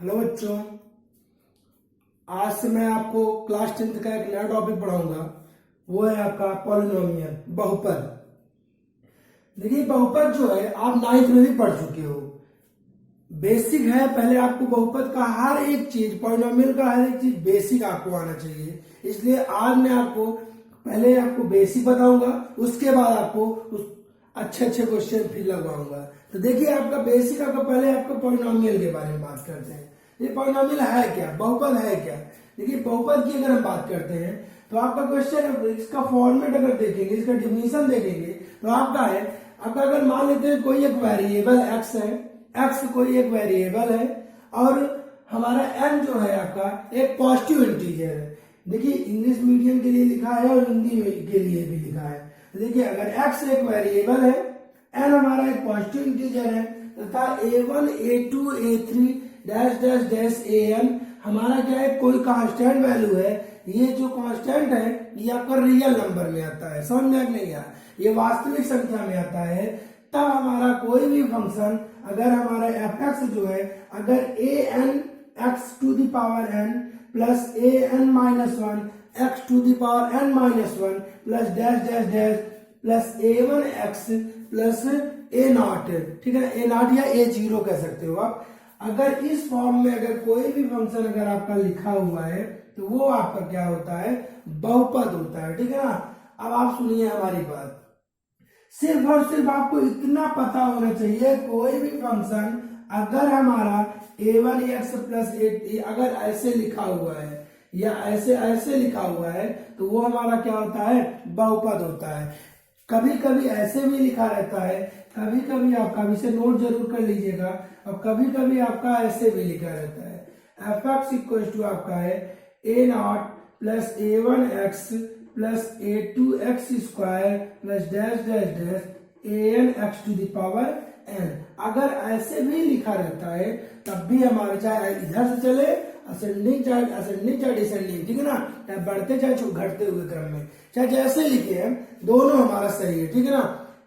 Hello बच्चों, आज से मैं आपको क्लास 10th का एक नया टॉपिक पढ़ाऊंगा। वो है आपका पॉलिनोमियल, बहुपद। देखिए, बहुपद जो है आप 9th में भी पढ़ चुके हो, बेसिक है। पहले आपको बहुपद का हर एक चीज, पॉलिनोमियल का हर एक चीज बेसिक आपको आना चाहिए। इसलिए आज मैं आपको पहले आपको बेसिक बताऊंगा, उसके बाद आपको अच्छे अच्छे क्वेश्चन फिर लगवाऊंगा। तो देखिए, आपका बेसिक आपका पहले आपका पॉलिनोमियल के बारे में बात करते हैं। ये पॉलिनोमियल है क्या, बहुपद है क्या? देखिए, बहुपद की अगर हम बात करते हैं तो आपका क्वेश्चन, इसका फॉर्मेट अगर देखेंगे, इसका डिफिनीशन देखेंगे तो आपका है, आपका अगर मान लेते हैं कोई एक वेरिएबल एक्स है, एक्स कोई एक वेरिएबल है और हमारा एन जो है आपका एक पॉजिटिव इंटीजर है। देखिए, इंग्लिश मीडियम के लिए लिखा है और हिंदी के लिए भी लिखा है। देखिए, अगर x एक वेरिएबल है, n हमारा एक पॉजिटिव इंटीजर है तथा a1 a2 a3 dash dash dash an हमारा क्या है, कोई कांस्टेंट वैल्यू है। ये जो कांस्टेंट है ये आपका रियल नंबर में आता है, समझ में नहीं आया, ये वास्तविक संख्या में आता है। तब हमारा कोई भी फंक्शन, अगर हमारा fx जो है, अगर an x to the power n plus an minus 1 x to the power n minus 1 plus dash dash dash plus a1 x plus a naught, ठीक है, a नॉट या a0 कह सकते हो आप। अगर इस फॉर्म में अगर कोई भी फंक्शन अगर आपका लिखा हुआ है तो वो आपका क्या होता है, बहुपद होता है, ठीक है ना। अब आप सुनिए हमारी बात, सिर्फ और सिर्फ आपको इतना पता होना चाहिए, कोई भी फंक्शन अगर हमारा a1x प्लस a अगर ऐसे लिखा हुआ है या ऐसे ऐसे लिखा हुआ है तो वो हमारा क्या होता है, बहुपद होता है। कभी कभी ऐसे भी लिखा रहता है, कभी कभी आपका इसे नोट जरूर कर लीजिएगा, और कभी कभी आपका ऐसे भी लिखा रहता है, fx इक्वल टू आपका है a naught plus a1x plus a2x square plus dash dash dash an x to the power n। अगर ऐसे भी लिखा रहता है तब भी हमारे, चाहे इधर से चले असेंडिंग चाहे डिसेंडिंग, ठीक है ना, चाहे बढ़ते चाहे घटते हुए क्रम में, चाहे जैसे लिखे हैं, दोनों हमारा सही है, ठीक है ना।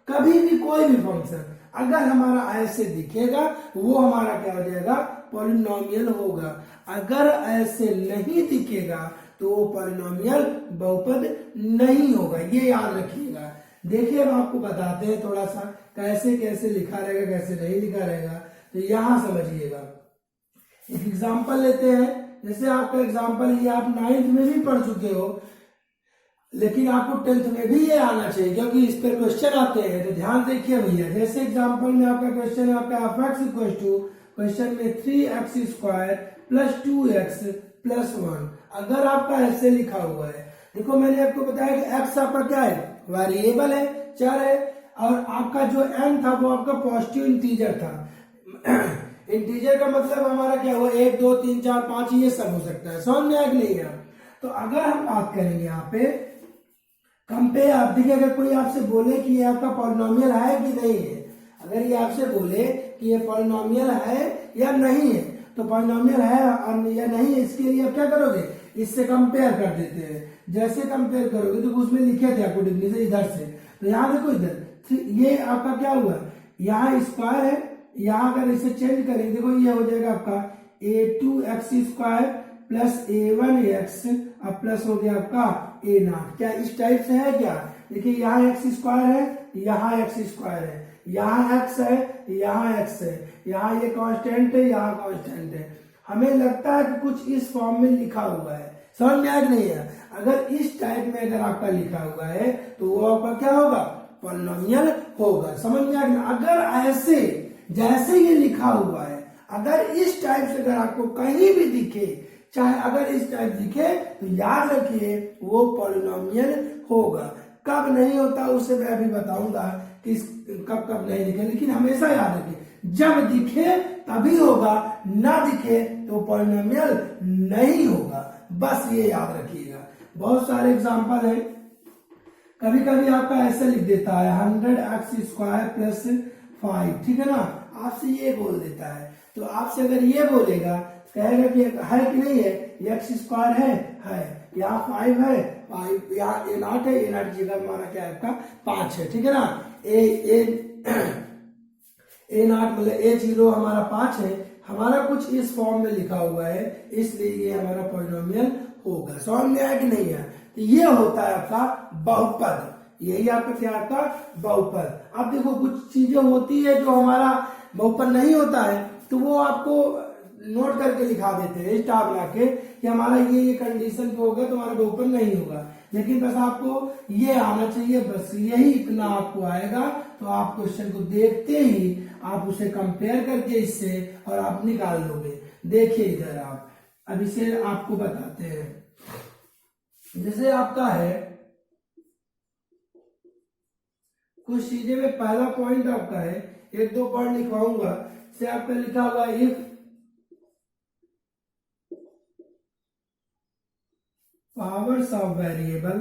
कभी भी कोई भी फंक्शन अगर हमारा ऐसे दिखेगा वो हमारा क्या हो जाएगा, पॉलिनोमियल होगा। अगर ऐसे नहीं दिखेगा तो वो पॉलिनोमियल बहुपद नहीं होगा, ये याद रखिएगा। देखिए, हम आपको बताते हैं थोड़ा सा कैसे कैसे लिखा रहेगा, कैसे नहीं लिखा रहेगा, तो यहां समझिएगा। एक एग्जाम्पल लेते हैं, जैसे आपका एग्जाम्पल ये आप 9th में भी पढ़ चुके हो, लेकिन आपको 10th में भी ये आना चाहिए क्योंकि इस पर क्वेश्चन आते हैं। तो ध्यान देखिए भैया, जैसे एग्जाम्पल में आपका क्वेश्चन है, आपका fx इक्वल टू क्वेश्चन में 3x square plus 2x plus 1। अगर आपका ऐसे लिखा हुआ है, देखो मैंने आपको बताया कि x आपका क्या है, वेरिएबल है, चर है, और आपका जो n था वो आपका पॉजिटिव इंटीजर था। इंटीजर का मतलब हमारा क्या हुआ, 1 2 3 4 5 ये सब हो सकता है, समझ में आया कि नहीं है। तो अगर हम बात करेंगे यहाँ पे कंपेयर, आप देखिए, अगर कोई आपसे बोले कि ये आपका पॉलिनोमियल है कि नहीं है, अगर ये आपसे बोले कि ये पॉलिनोमियल है या नहीं है, तो पॉलिनोमियल है या नहीं है, इसके लिए आप क्या करोगे, इससे कंपेयर कर देते हैं। जैसे कंपेयर करोगे तो उसमें लिखे थे आपको डिफिनीशन इधर से, तो यहाँ देखो इधर ये आपका क्या हुआ, यहाँ स्क्वायर है, यहाँ अगर इसे चेंज करेंगे देखो ये हो जाएगा आपका a2x स्क्वायर प्लस a1x अब प्लस हो गया आपका a नॉट। क्या इस टाइप से है क्या? देखिए, यहाँ x स्क्वायर है, यहाँ x स्क्वायर है, यहाँ x है, यहाँ x है, यहाँ ये कांस्टेंट है, यहाँ कांस्टेंट है। हमें लगता है कि कुछ इस फॉर्म में लिखा हुआ है, समझ में आया नहीं है। अगर इस टाइप में अगर आपका लिखा हुआ है तो वो आपका क्या होगा, पॉलिनोमियल होगा, समझ में आया। अगर ऐसे जैसे ये लिखा हुआ है, अगर इस टाइप से अगर आपको कहीं भी दिखे, चाहे अगर इस टाइप दिखे, तो याद रखिए वो पॉलिनोमियल होगा। कब नहीं होता उसे मैं अभी बताऊंगा कि कब कब नहीं दिखे, लेकिन हमेशा याद रखिए जब दिखे तभी होगा, ना दिखे तो पॉलिनोमियल नहीं होगा, बस ये याद रखिएगा। बहुत सारे एग्जांपल है, कभी कभी आपका ऐसे लिख देता है 100x स्क्वायर प्लस 5, ठीक है ना, आपसे ये बोल देता है। तो आपसे अगर ये बोलेगा, कहेगा कि है कि नहीं है, x स्क्वायर है, यहाँ 5 है, 5 यहाँ a नॉट है, a नॉट जगह हमारा क्या है आपका 5 है, ठीक है ना। a नॉट मतलब a0 हमारा 5 है, हमारा कुछ इस फॉर्म में लिखा हुआ है, इसलिए ये हमारा पॉलिनोमियल होगा। समझ में आया कि नहीं है? तो ये होता है आपका बहुपद, यही आपका क्या आपका बहुपद। अब देखो कुछ चीजें होती है जो हमारा बहुपद नहीं होता है, तो वो आपको नोट करके लिखा देते हैं स्टार बना के कि हमारा ये कंडीशन पे होगा तो हमारा बहुपद नहीं होगा। लेकिन बस आपको ये आना चाहिए, बस यही इतना आपको आएगा तो आप क्वेश्चन को देखते ही आप उसे कंपेयर करके इससे और आप निकाल लोगे। देखिए इधर आप, अब इसे आपको बताते हैं। जैसे आपका है कुछ चीजें में पहला पॉइंट आपका है, एक दो पॉइंट लिखवाऊंगा। से आपका लिखा हुआ if powers of variable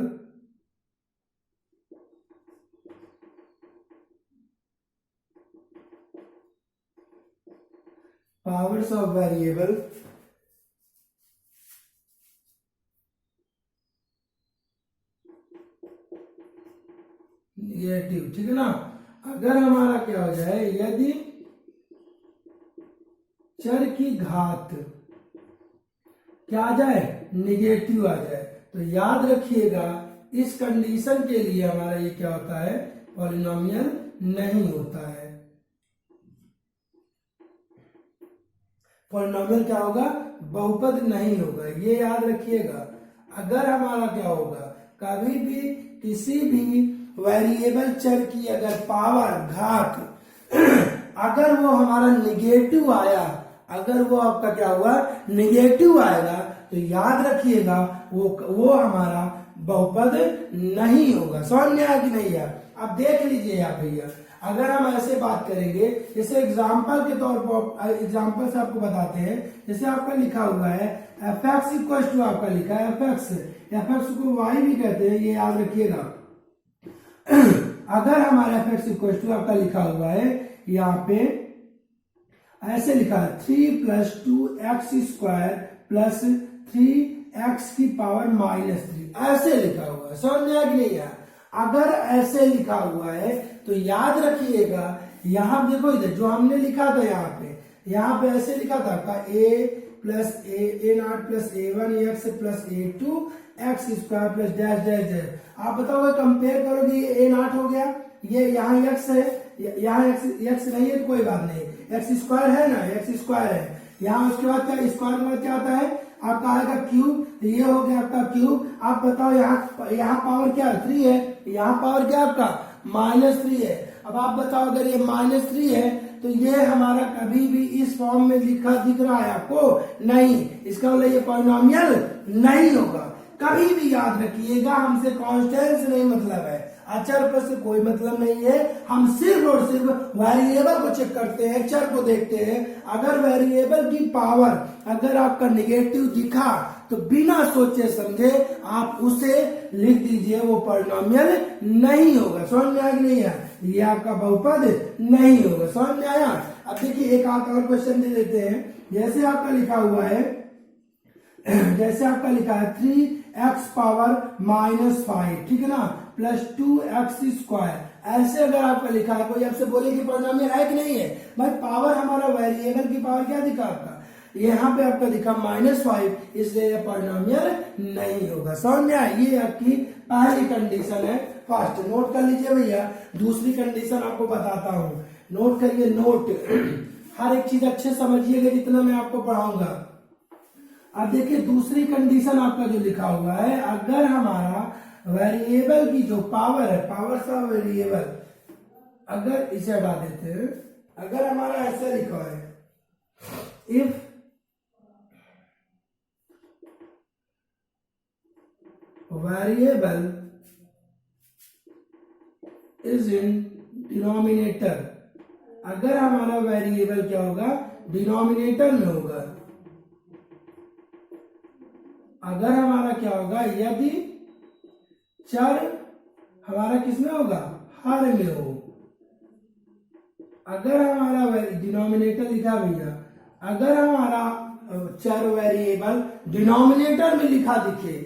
negative, ठीक है ना। अगर हमारा क्या हो जाए, यदि चर की घात क्या आ जाए, निगेटिव आ जाए, तो याद रखिएगा इस कंडीशन के लिए हमारा ये क्या होता है, पॉलिनोमियल नहीं होता है। पॉलिनोमियल क्या होगा, बहुपद नहीं होगा, ये याद रखिएगा। अगर हमारा क्या होगा, कभी भी किसी भी वेरिएबल चर की अगर पावर घात अगर वो हमारा निगेटिव आया, अगर वो आपका क्या हुआ, निगेटिव आएगा, तो याद रखिएगा वो हमारा बहुपद नहीं होगा। समझ में आया कि नहीं यार? अब देख लीजिए आप भैया, अगर हम ऐसे बात करेंगे, जैसे एग्जाम्पल के तौर पर एग्जाम्पल से आपको बताते हैं। जैसे आपका लिखा हुआ है एफ एक्स इक्वल टू, आपका लिखा है एफ एक्स को वाई भी कहते हैं, ये याद रखिएगा। अगर हमारा एफ एक्स इक्वल टू आपका लिखा हुआ है यहाँ पे ऐसे लिखा है 3 + 2x² + 3x की पावर -3, ऐसे लिखा हुआ है। समझ में आया कि नहीं यार? अगर ऐसे लिखा हुआ है तो याद रखिएगा, यहां देखो इधर जो हमने लिखा था यहाँ पे ऐसे लिखा था आपका a0 + a1 x + a2 x² + dash dash dash. आप बताओगे कंपेयर करोगे, ये a0 हो गया, ये यहाँ x है, यहाँ x नहीं है तो कोई बात नहीं, x² है ना, x² है यहाँ। उसके बाद क्या, स्क्वायर के बाद क्या आता है आपका आएगा क्यूब, तो ये हो गया आपका क्यूब। आप बताओ यहाँ पावर क्या है, 3 है, यहाँ पावर क्या आपका -3 है। अब आप बताओ अगर ये -3 है तो ये हमारा कभी भी इस फॉर्म में लिखा दिख रहा है आपको, नहीं, इसका मतलब ये पॉलिनोमियल नहीं होगा। कभी भी याद रखिएगा, हमसे कांस्टेंट से नहीं मतलब है, अचर पर से कोई मतलब नहीं है। हम सिर्फ और सिर्फ वेरिएबल को चेक करते हैं, चर को देखते हैं। अगर वेरिएबल की पावर अगर आपका निगेटिव दिखा तो बिना सोचे समझे आप उसे लिख दीजिए, वो पॉलिनोमियल नहीं होगा। समझ में आया कि नहीं है? ये आपका बहुपद नहीं होगा। समझ में आया? अब देखिए एक और क्वेश्चन दे देते हैं। जैसे आपका लिखा हुआ है, जैसे आपका लिखा है 3x पावर -5, ठीक है ना, + 2x²। ऐसे अगर आपका लिखा है, कोई आपसे बोले कि पॉलिनोमियल है कि नहीं है, भाई पावर हमारा वेरिएबल की पावर क्या दिखा आपका, यहाँ पे आपका दिखा -5, इसलिए ये पॉलिनोमियल नहीं होगा। समझ में आया? ये आपकी पहली कंडीशन है। फर्स्ट नोट कर लीजिए भैया। दूसरी कंडीशन आपको बताता हूँ, नोट करिए, नोट हर एक चीज अच्छे समझिएगा जितना मैं आपको पढ़ाऊंगा। अब देखिए दूसरी कंडीशन आपका जो लिखा हुआ है, अगर हमारा वेरिएबल की जो पावर है, पावर्स ऑफ वेरिएबल, अगर इसे हटा देते हैं, अगर हमारा ऐसा लिखा है if variable is in denominator, अगर हमारा वेरिएबल क्या होगा, डिनोमिनेटर में होगा। अगर हमारा क्या होगा, यदि चर हमारा किसमें होगा, हर में हो। अगर हमारा डिनोमिनेटर लिखा भैया, अगर हमारा चर वेरिएबल डिनोमिनेटर में लिखा दिखे,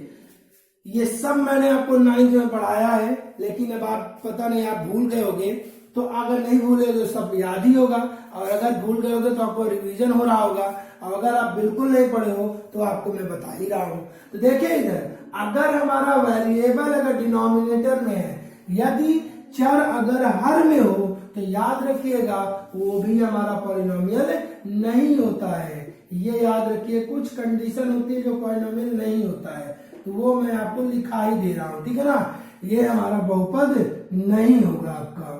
ये सब मैंने आपको 9th में पढ़ाया है, लेकिन अब आप पता नहीं आप भूल गए होंगे, तो अगर नहीं भूले तो सब याद ही होगा, और अगर भूल गए होगे तो आपको रिवीजन हो रहा होगा, और अगर आप बिल्कुल नहीं पढ़े हो तो आपको मैं बता ही रहा हूं। तो देखिए इधर, अगर हमारा वेरिएबल अगर डिनोमिनेटर में है, यदि चर अगर हर में हो, तो याद रखिएगा वो भी हमारा पॉलिनोमियल नहीं होता है। ये याद रखिए, कुछ कंडीशन होती है जो पॉलिनोमियल नहीं होता है, तो वो मैं आपको लिखा ही दे रहा हूं, ठीक है ना। ये हमारा बहुपद नहीं होगा, आपका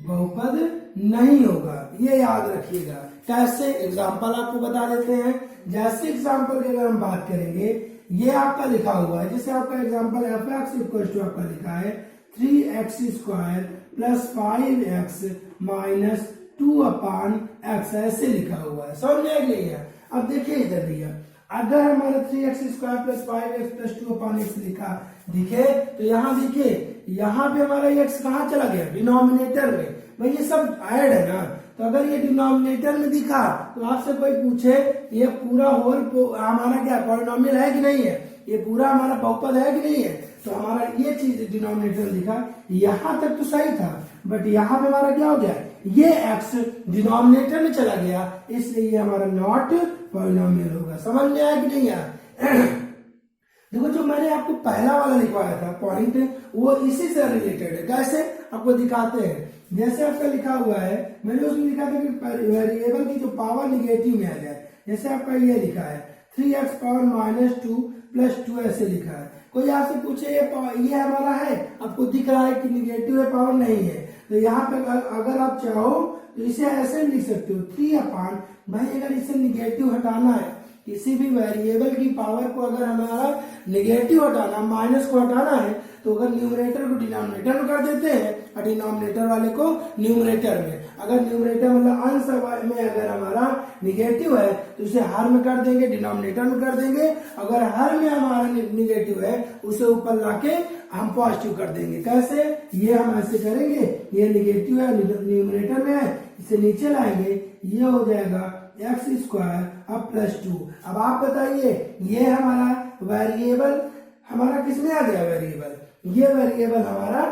बहुपद नहीं होगा, ये याद रखिएगा। कैसे, एग्जाम्पल आपको बता देते हैं। जैसे एग्जाम्पल की अगर हम बात करेंगे, ये आपका लिखा हुआ है, जैसे आपका example F X equal to आपका लिखा है 3x² plus 5x minus 2/x, ऐसे लिखा हुआ है, समझ में आ गया। अब देखिए इधर भैया, अगर हमारा 3x² plus 5x plus 2/x लिखा दिखे, तो यहाँ देखिए, यहाँ पे हमारा x कहाँ चला गया, डिनोमिनेटर में। भाई ये सब ऐड है ना, तो अगर ये डिनोमिनेटर में दिखा तो आपसे कोई पूछे ये पूरा होल हमारा क्या पॉलिनोमियल है कि नहीं है, ये पूरा हमारा बहुपद है कि नहीं है, तो हमारा ये चीज डिनोमिनेटर दिखा, यहाँ तक तो सही था, बट यहाँ पे हमारा क्या हो गया, ये x डिनोमिनेटर में चला गया, इसलिए ये हमारा नॉट पॉलिनोमियल होगा। समझ में आया कि नहीं आया। देखो, जो मैंने आपको पहला वाला लिखवाया था पॉइंट, वो इसी से रिलेटेड है। कैसे, आपको दिखाते हैं। जैसे आपका लिखा हुआ है, मैंने उसमें लिखा था कि वेरिएबल की जो पावर निगेटिव में आ जाए, जैसे आपका ये लिखा है 3x पावर माइनस 2 प्लस 2, ऐसे लिखा है। कोई आपसे पूछे ये हमारा है, आपको दिख रहा है कि निगेटिव है, पावर नहीं है, तो यहाँ पे अगर आप चाहो तो इसे ऐसे लिख सकते हो 3/, भाई अगर इसे निगेटिव हटाना है, किसी भी वेरिएबल की पावर को अगर हमारा निगेटिव हटाना, माइनस को हटाना है, तो अगर न्यूमरेटर को डिनोमिनेटर में कर देते हैं और डिनोमिनेटर वाले को न्यूमरेटर में। अगर न्यूमरेटर मतलब अंश में अगर हमारा निगेटिव है तो उसे हर में कर देंगे, डिनोमिनेटर में कर देंगे। अगर हर में हमारा निगेटिव है, उसे ऊपर लाके हम पॉजिटिव कर देंगे। कैसे, ये हम ऐसे करेंगे, ये निगेटिव है, न्यूमरेटर में है, इसे नीचे लाएंगे, ये हो जाएगा x² अब प्लस 2। अब आप बताइए, ये हमारा वेरिएबल हमारा किसमें आ गया, वेरिएबल, ये वेरिएबल हमारा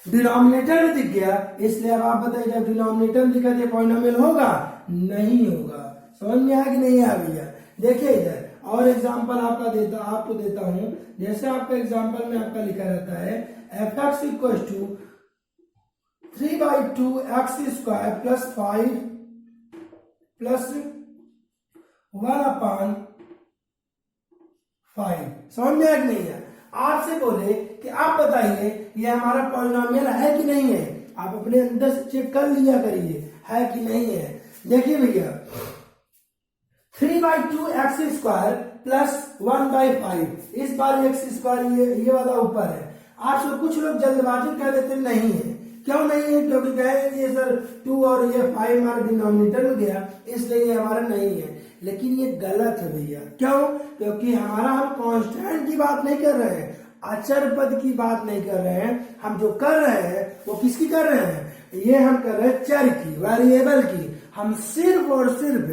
डिनोमिनेटर में दिख गया, इसलिए अब आप बताइए जब डिनोमिनेटर में दिखा तो पॉलिनोमियल होगा, नहीं होगा। समझ में आया कि नहीं आया भैया। देखिए इधर और एग्जांपल आपको देता हूं। जैसे आपका एग्जांपल में आपका लिखा रहता है f(x) equal to 3/2x² plus 5 plus 1/5। समझ में आया कि नहीं है। आपसे बोले कि आप बताइए ये हमारा पॉलिनोमियल है कि नहीं है, आप अपने अंदर से चेक कर लिया करिए है कि नहीं है। देखिए भैया, 3/2x² प्लस 1/5, इस बार x² ये वाला ऊपर है। आपसे कुछ लोग जल्दबाजी कर देते नहीं है, क्यों नहीं है, क्योंकि कहेंगे ये सर 2 और ये 5 हमारा डिनोमिनेटर में गया, इसलिए ये हमारा नहीं है। लेकिन ये गलत है भैया। क्यों, क्योंकि हमारा हम कांस्टेंट की बात नहीं कर रहे हैं, अचर पद की बात नहीं कर रहे हैं। हम जो कर रहे हैं वो किसकी कर रहे हैं, ये हम कर रहे हैं चर की, वेरिएबल की। हम सिर्फ और सिर्फ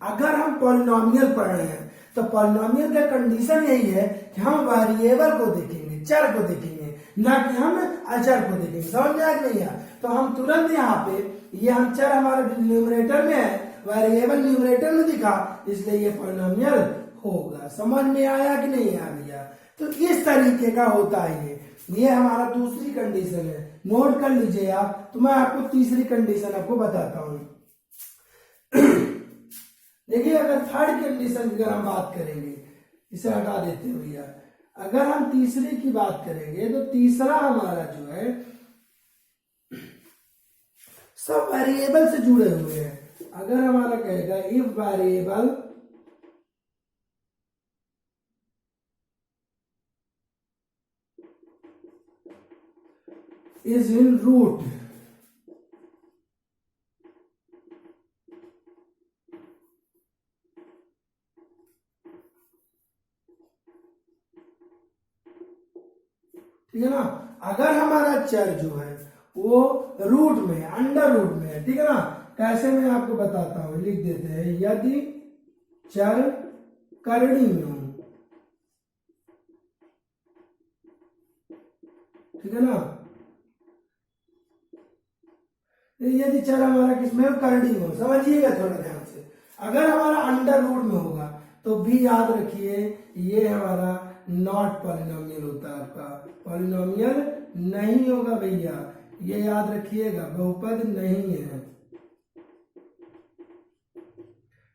अगर हम पॉलिनोमियल पढ़ रहे हैं तो पॉलिनोमियल का कंडीशन यही है कि हम वेरिएबल को देखेंगे, चर को देखेंगे, ना कि हम अचर को देखेंगे। समझ में आ नहीं आया, तो हम तुरंत यहाँ पे ये हम चर हमारे न्यूमरेटर में है, वेरिएबल न्यूमरेटर में दिखा, इसलिए ये पॉलिनोमियल होगा। समझ में आया कि नहीं आया भैया। तो इस तरीके का होता है ये हमारा दूसरी कंडीशन है, नोट कर लीजिए आप। तो मैं आपको तीसरी कंडीशन आपको बताता हूं। देखिए, अगर थर्ड कंडीशन की अगर हम बात करेंगे, इसे हटा देते हैं भैया। अगर हम तीसरी की बात करेंगे तो तीसरा हमारा जो है सब वेरिएबल से जुड़े हुए हैं। अगर हमारा कहेगा if variable is in root, ठीक है ना। अगर हमारा चर जो है वो रूट में, अंडर रूट में है, ठीक है ना। कैसे मैं आपको बताता हूं, लिख देते हैं, यदि चर करड़ी में हो, ठीक है ना, यदि चर हमारा किसमें हो, करड़ी में हो, समझिएगा थोड़ा ध्यान से। अगर हमारा अंडर रूट में होगा तो भी याद रखिए ये हमारा नॉट पॉलिनोमियल होता है, आपका पॉलिनोमियल नहीं होगा भैया, ये याद रखिएगा, बहुपद नहीं है।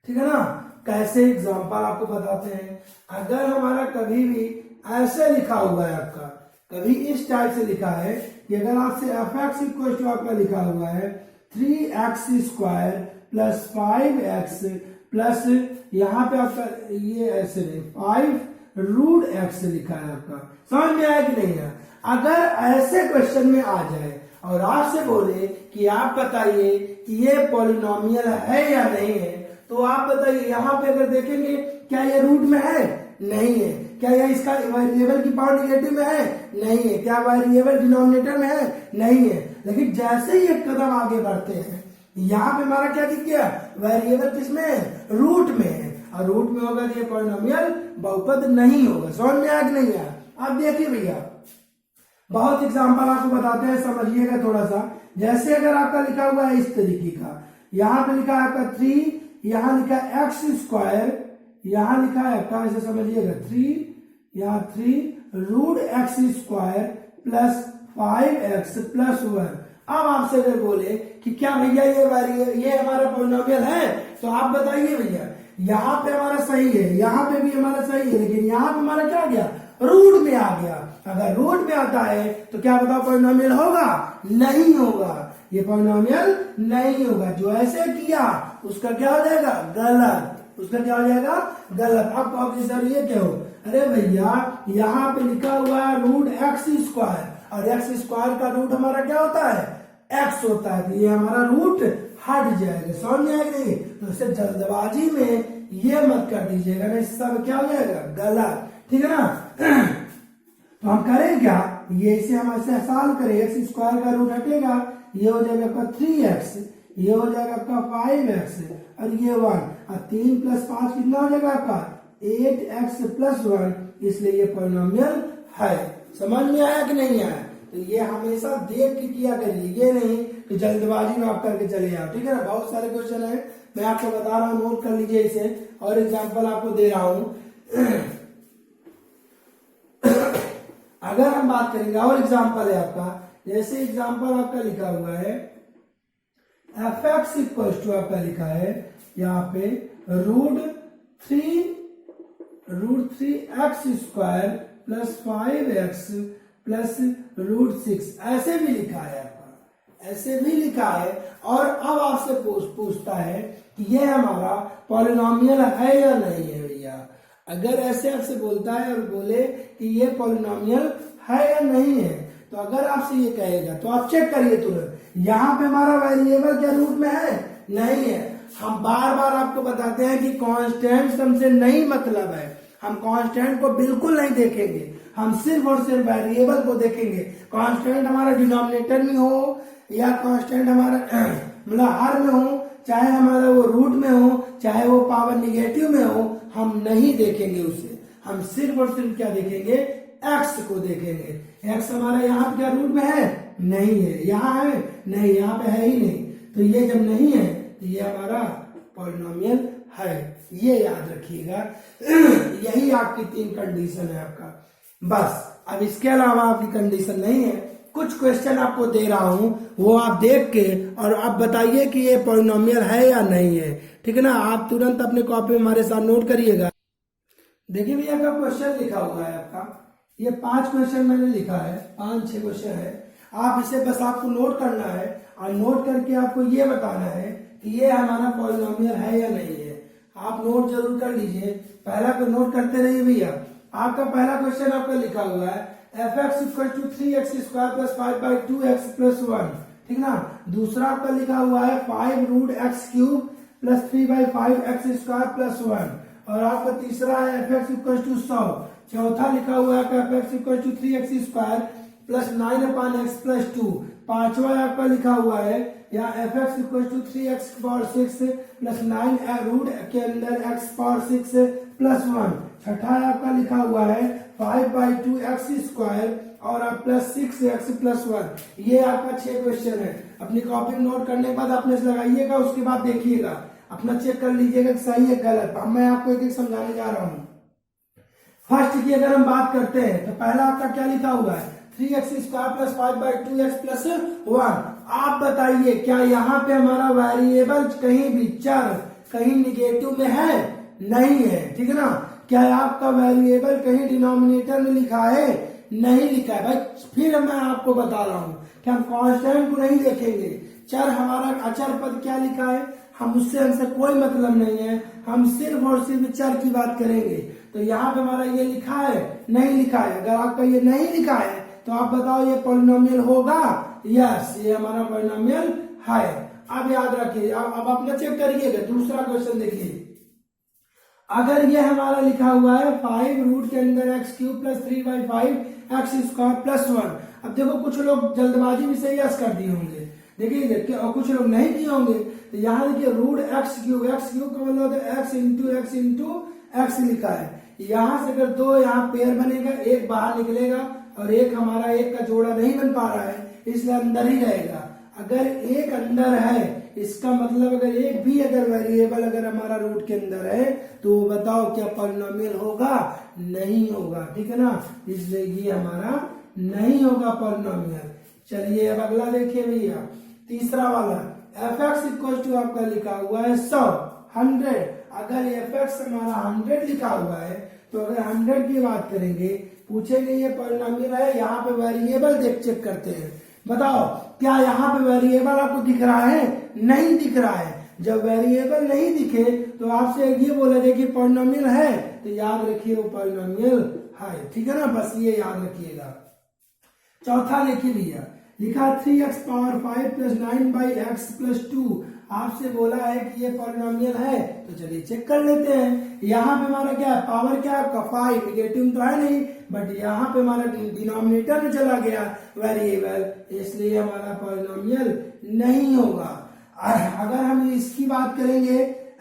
ठीक है ना। कैसे एग्जांपल आपको बताते हैं। अगर हमारा कभी भी ऐसे लिखा हुआ है, आपका कभी इस टाइप से लिखा है कि अगर आपसे एफ एक्स इक्वल टू आपका लिखा हुआ है 3x² प्लस 5x प्लस यहाँ पे आपका ये ऐसे नहीं 5√x लिखा है, आपका समझ में आया कि नहीं है। अगर ऐसे क्वेश्चन में आ जाए और आपसे बोले कि आप बताइए कि ये पॉलिनोमियल है या नहीं है, तो आप बताइए यहाँ पे अगर देखेंगे क्या ये रूट में है, नहीं है। क्या यह इसका वेरिएबल की पावर निगेटिव में है, नहीं है। क्या वेरिएबल डिनोमिनेटर में है, नहीं है। लेकिन जैसे ही एक कदम आगे बढ़ते हैं, यहाँ पे हमारा क्या दिख गया, वेरिएबल किसमें है, रूट में है, और रूट में होगा तो ये पॉलिनोमियल बहुपद नहीं होगा। समझ में आया कि नहीं आया। आप देखिए भैया बहुत एग्जाम्पल आपको बताते हैं, समझिएगा थोड़ा सा। जैसे अगर आपका लिखा हुआ है इस तरीके का, यहाँ पे लिखा है आपका 3, यहाँ लिखा है x², यहाँ लिखा है आपका ऐसे समझिएगा 3, यहाँ 3√x² प्लस 5x प्लस 1। अब आपसे अगर बोले कि क्या भैया ये हमारा पॉलिनोमियल है, तो आप बताइए भैया यहाँ पे हमारा सही है, यहाँ पे भी हमारा सही है, लेकिन यहाँ पे हमारा क्या गया, रूट में आ गया। अगर रूट में आता है तो क्या बताओ पॉलिनोमियल होगा, नहीं होगा, ये पॉलिनोमियल नहीं होगा। जो ऐसे किया उसका क्या हो जाएगा, गलत, उसका क्या हो जाएगा, गलत। अब आप सर ये क्या हो, अरे भैया यहाँ पे लिखा हुआ है √x², और x² का रूट हमारा क्या होता है, x होता है, तो ये हमारा रूट हट जाएगा। समझ में आएगा नहीं, तो इसे जल्दबाजी में ये मत कर दीजिएगा, नहीं सब क्या हो जाएगा, गलत। ठीक है ना। तो हम करें क्या, ये इसे हम ऐसे सॉल्व करें, x² का रूट हटेगा, ये हो जाएगा आपका 3x, ये हो जाएगा आपका 5x, और ये 1, और 3 + 5 कितना हो जाएगा आपका 8x + 1, इसलिए ये पॉलिनोमियल है। समझ में आया कि नहीं आया। तो ये हमेशा देख के किया करिए, ये नहीं कि जल्दबाजी में आप करके चले जाओ। ठीक है ना। बहुत सारे क्वेश्चन है, मैं आपको बता रहा हूँ, नोट कर लीजिए इसे, और एग्जाम्पल आपको दे रहा हूँ। अगर हम बात करेंगे और एग्जाम्पल है आपका, जैसे एग्जाम्पल आपका लिखा हुआ है f(x) = आपका लिखा है यहाँ पे √3x² प्लस 5x प्लस √6, ऐसे भी लिखा है आपका, ऐसे भी लिखा है। और अब आपसे पूछता है कि ये हमारा पॉलिनोमियल है या नहीं है भैया। अगर ऐसे आपसे बोलता है और बोले कि ये पॉलिनोमियल है या नहीं है, तो अगर आपसे ये कहेगा तो आप चेक करिए तुरंत, यहाँ पे हमारा वेरिएबल क्या रूट में है, नहीं है। हम बार बार आपको बताते हैं कि कांस्टेंट हमसे नहीं मतलब है, हम कांस्टेंट को बिल्कुल नहीं देखेंगे, हम सिर्फ और सिर्फ वेरिएबल को देखेंगे। कांस्टेंट हमारा डिनोमिनेटर में हो या कांस्टेंट हमारा मतलब हर में हो, चाहे हमारा वो रूट में हो, चाहे वो पावर निगेटिव में हो, हम नहीं देखेंगे उसे। हम सिर्फ और सिर्फ क्या देखेंगे, एक्स को देखेंगे। एक्स हमारा यहाँ पे क्या रूट में है, नहीं है। यहाँ है, नहीं, यहाँ पे है ही नहीं। तो ये जब नहीं है तो ये हमारा पॉलिनोमियल है, ये याद रखिएगा। यही आपकी 3 कंडीशन है आपका, बस। अब इसके अलावा आपकी कंडीशन नहीं है। कुछ क्वेश्चन आपको दे रहा हूं, वो आप देख के और आप बताइए कि ये पॉलिनोमियल है या नहीं है। ठीक है ना। आप तुरंत अपने कॉपी में हमारे साथ नोट करिएगा। देखिए भैया का क्वेश्चन लिखा हुआ है आपका, ये 5 क्वेश्चन मैंने लिखा है, 5-6 क्वेश्चन है। आप इसे बस आपको नोट करना है, और नोट करके आपको ये बताना है कि ये हमारा पॉलिनोमियल है या नहीं है। आप नोट जरूर कर लीजिए, पहला को नोट करते रहिए भैया। आपका पहला क्वेश्चन आपका लिखा हुआ है f(x) = 3x² + 5/2x + 1। ठीक ना। दूसरा आपका लिखा हुआ है 5√x³ + 3/5x² + 1, और आपका तीसरा है f(x) = 100। चौथा लिखा हुआ है f(x) = 3x² + 9/x + 2। पांचवा आपका लिखा हुआ है या f(x) = 3x⁴ + 9 रूट के अंदर x⁴ + 1। छठा आपका लिखा हुआ है 5/2x² और आप +6x+1। ये आपका 6 क्वेश्चन है। अपनी कॉपी में नोट करने के बाद अपने से लगाइएगा, उसके बाद देखिएगा, अपना चेक कर लीजिएगा कि सही है गलत। अब मैं आपको एक एक समझाने जा रहा हूँ। फर्स्ट की अगर हम बात करते हैं तो पहला आपका क्या लिखा हुआ है, 3x² + 5/2x+1। आप बताइए क्या यहाँ पे हमारा वेरिएबल कहीं भी चर कहीं निगेटिव में है? नहीं है, ठीक है ना। क्या आपका वेरिएबल कहीं डिनोमिनेटर में लिखा है? नहीं लिखा है भाई। फिर मैं आपको बता रहा हूँ कि हम कांस्टेंट को नहीं देखेंगे, चर हमारा अचर पद क्या लिखा है हम उससे हमसे कोई मतलब नहीं है, हम सिर्फ और सिर्फ चर की बात करेंगे। तो यहाँ पे हमारा ये लिखा है? नहीं लिखा है। अगर आपका ये नहीं लिखा है तो आप बताओ ये पॉलिनोमियल होगा? यस, ये हमारा पॉलिनोमियल है। अब याद रखिए, अब अपना चेक करिएगा। दूसरा क्वेश्चन देखिए, अगर ये हमारा लिखा हुआ है 5 रूट के अंदर x³ + 3/5x² + 1। अब देखो कुछ लोग जल्दबाजी में से यस कर दिए होंगे, देखिए, और कुछ लोग नहीं किए होंगे। तो यहाँ देखिए रूट x³ का मतलब होता है x इंटू x लिखा है। यहाँ से अगर दो यहाँ पेयर बनेगा, एक बाहर निकलेगा और एक हमारा एक का जोड़ा नहीं बन पा रहा है, इसलिए अंदर ही रहेगा। अगर एक अंदर है इसका मतलब अगर एक भी अगर वेरिएबल अगर हमारा रूट के अंदर है तो बताओ क्या पॉलिनोमियल होगा? नहीं होगा, ठीक है ना। इसलिए ये हमारा नहीं होगा पॉलिनोमियल। चलिए अब अगला देखिए भैया, तीसरा वाला f(x) आपका लिखा हुआ है 100। अगर f(x) हमारा 100 लिखा हुआ है तो अगर 100 की बात करेंगे, पूछेंगे ये पॉलिनोमियल है, यहाँ पे वेरिएबल देख चेक करते हैं। बताओ क्या यहाँ पे वेरिएबल आपको दिख रहा है? नहीं दिख रहा है। जब वेरिएबल नहीं दिखे तो आपसे ये बोला जाए कि पॉलिनोमियल है, तो याद रखिए वो पॉलिनोमियल है, ठीक है ना। बस ये याद रखिएगा। चौथा देखिए भैया, लिखा 3x⁵ + 9/x+2। आपसे बोला है कि ये पॉलिनोमियल है, तो चलिए चेक कर लेते हैं। यहाँ पे हमारा क्या है, पावर क्या है आपका 5, निगेटिव तो है नहीं, बट यहाँ पे हमारा डिनोमिनेटर में चला गया वेरिएबल, इसलिए हमारा पॉलिनोमियल नहीं होगा। अगर हम इसकी बात करेंगे,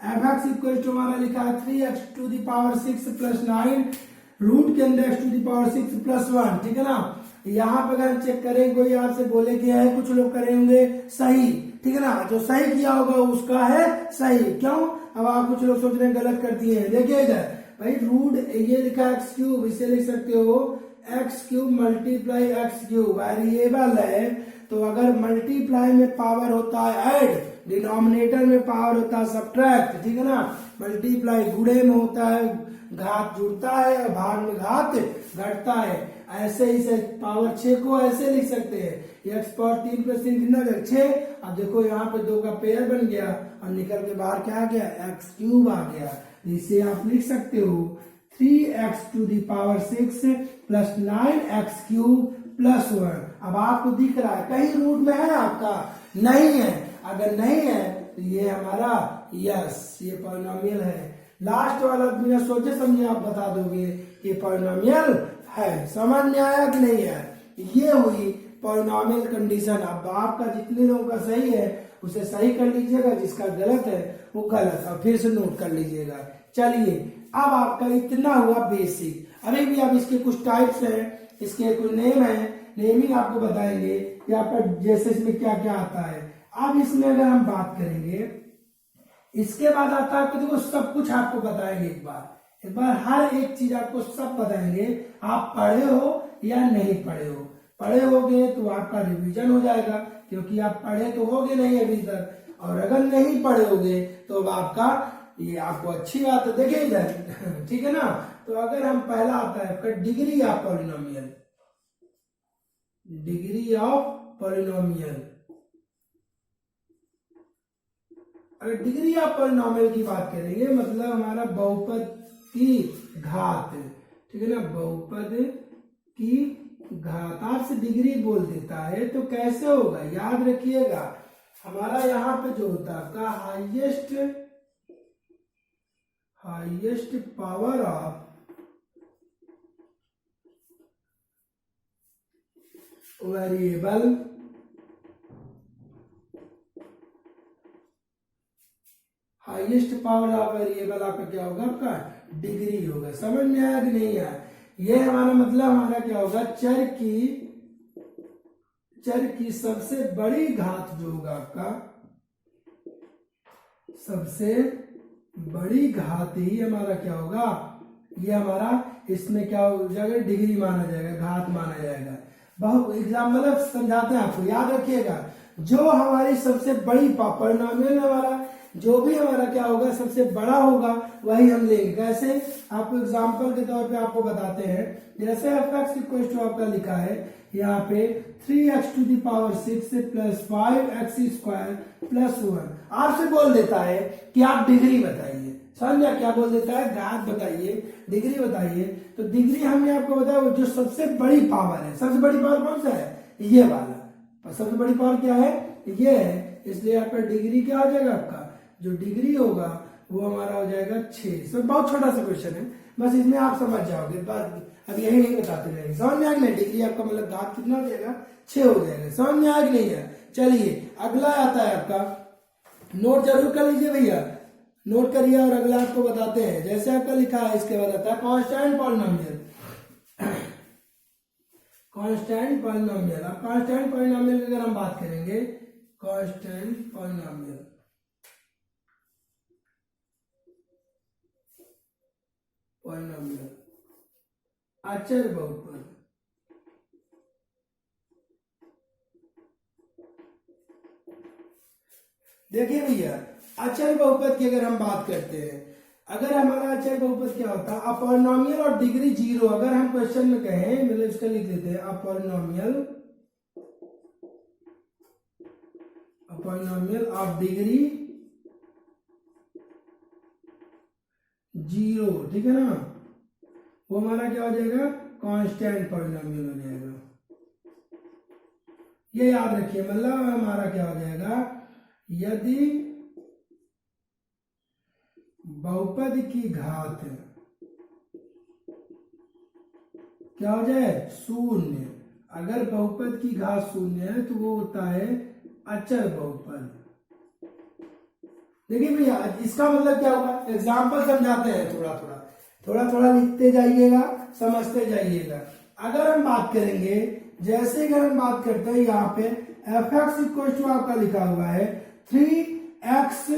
f(x) हमारा लिखा है 3x⁶ + 9 रूट के अंदर x⁶ + 1, ठीक है ना। यहाँ पे अगर चेक करें, कोई आपसे बोले कि है, कुछ लोग करे होंगे सही, ठीक है ना। जो सही किया होगा उसका है सही। क्यों? अब आप कुछ लोग सोच रहे हैं गलत कर दिए हैं। देखिए इधर भाई, रूट ये लिखा है x³, इसे लिख सकते हो x³ × x³ वेरिएबल है, तो अगर मल्टीप्लाई में पावर होता है ऐड, डिनोमिनेटर में पावर होता है सब्ट्रैक्ट, ठीक है ना। मल्टीप्लाई गुणे में होता है, घात जुड़ता है और भाग में घात घटता है। ऐसे ही से पावर 6 को ऐसे लिख सकते हैं, x⁴ + 3 कितना 6। अब देखो यहाँ पे 2 का पेयर बन गया और निकल के बाहर क्या आ गया, x³ आ गया। इसे आप लिख सकते हो 3x⁶ + 9x³ + 1। अब आपको दिख रहा है कहीं रूट में है आपका? नहीं है। अगर नहीं है तो ये हमारा यस, ये पॉलिनोमियल है। लास्ट वाला बिना सोचे समझे आप बता दोगे कि पॉलिनोमियल है। समझ में आया कि नहीं है? ये हुई पॉलिनोमियल कंडीशन। अब आपका जितने लोगों का सही है उसे सही कर लीजिएगा, जिसका गलत है वो गलत, और फिर से नोट कर लीजिएगा। चलिए अब आपका इतना हुआ बेसिक। अभी भी अब इसके कुछ टाइप्स हैं, इसके कुछ नेम है, नेमिंग आपको बताएंगे कि आपका जैसे इसमें क्या क्या आता है। अब इसमें अगर हम बात करेंगे, इसके बाद आता है, देखो सब कुछ आपको बताएंगे। एक बार हर एक चीज आपको सब बताएंगे। आप पढ़े हो या नहीं पढ़े हो, पढ़े होगे तो आपका रिवीजन हो जाएगा, क्योंकि आप पढ़े तो होगे नहीं अभी तक, और अगर नहीं पढ़े होगे तो अब आपका ये आपको अच्छी बात है। देखिए इधर ठीक है ना। तो अगर हम पहला आता है degree of polynomial, degree of polynomial. अगर डिग्री ऑफ पॉलिनोमियल की बात करेंगे मतलब हमारा बहुपद की घात, ठीक है ना, बहुपद की घात। आपसे डिग्री बोल देता है तो कैसे होगा, याद रखिएगा। हमारा यहाँ पे जो होता है आपका highest power of variable, highest power of variable आपका क्या होगा, आपका डिग्री होगा। समझ में आया कि नहीं आया? ये हमारा मतलब हमारा क्या होगा, चर की सबसे बड़ी घात जो होगा आपका, सबसे बड़ी घात ही हमारा क्या होगा, ये हमारा इसमें क्या हो जाएगा, डिग्री माना जाएगा, घात माना जाएगा। बहुत एग्जाम मतलब समझाते हैं आपको, याद रखिएगा जो हमारी सबसे बड़ी पॉलिनोमियल हमारा जो भी हमारा क्या होगा सबसे बड़ा होगा वही हम लेंगे। कैसे, आपको एग्जांपल के तौर पे आपको बताते हैं। जैसे fx इक्वल टू आपका लिखा है यहाँ पे 3x to the power 6 plus 5x square plus 1, आपसे बोल देता है कि आप डिग्री बताइए। समझा, क्या बोल देता है, घात बताइए, डिग्री बताइए। तो डिग्री हमने आपको बताया वो जो सबसे बड़ी पावर है। सबसे बड़ी पावर कौन सा है, ये वाला। और सबसे बड़ी पावर क्या है, ये है। इसलिए आपका डिग्री क्या हो जाएगा, आपका जो डिग्री होगा वो हमारा हो जाएगा 6। सब बहुत छोटा सा क्वेश्चन है, बस इसमें आप समझ जाओगे। बस अब यही नहीं बताते रहेंगे। समझ में आ गया, डिग्री आपका मतलब घात कितना हो जाएगा, 6 हो जाएगा। समझ में आ गया नहीं है। चलिए अगला आता है आपका, नोट जरूर कर लीजिए भैया, नोट करिए और अगला आपको बताते हैं। जैसे आपका लिखा है इसके बाद आता है कांस्टेंट पॉलिनोमियल। कांस्टेंट पॉलिनोमियल, अब कांस्टेंट पॉलिनोमियल की अगर हम बात करेंगे, कांस्टेंट पॉलिनोमियल अचर बहुपद। देखिए भैया, अचर बहुपद की अगर हम बात करते हैं, अगर हमारा अचर बहुपद क्या होता है, अपॉलिनोमियल और डिग्री 0। अगर हम क्वेश्चन में कहें, मतलब इसका लिख देते हैं अपॉलिनोमियल ऑफ डिग्री 0, ठीक है ना, वो हमारा क्या हो जाएगा, कांस्टेंट पॉलिनोमियल हो जाएगा। ये याद रखिए, मतलब हमारा क्या हो जाएगा, यदि बहुपद की घात क्या हो जाए, 0। अगर बहुपद की घात 0 है तो वो होता है अचर बहुपद। देखिए भैया, इसका मतलब क्या होगा, एग्जाम्पल समझाते हैं, थोड़ा थोड़ा लिखते जाइएगा, समझते जाइएगा। अगर हम बात करेंगे, जैसे अगर हम बात करते हैं यहाँ पे fx इक्वल टू आपका लिखा हुआ है 3x,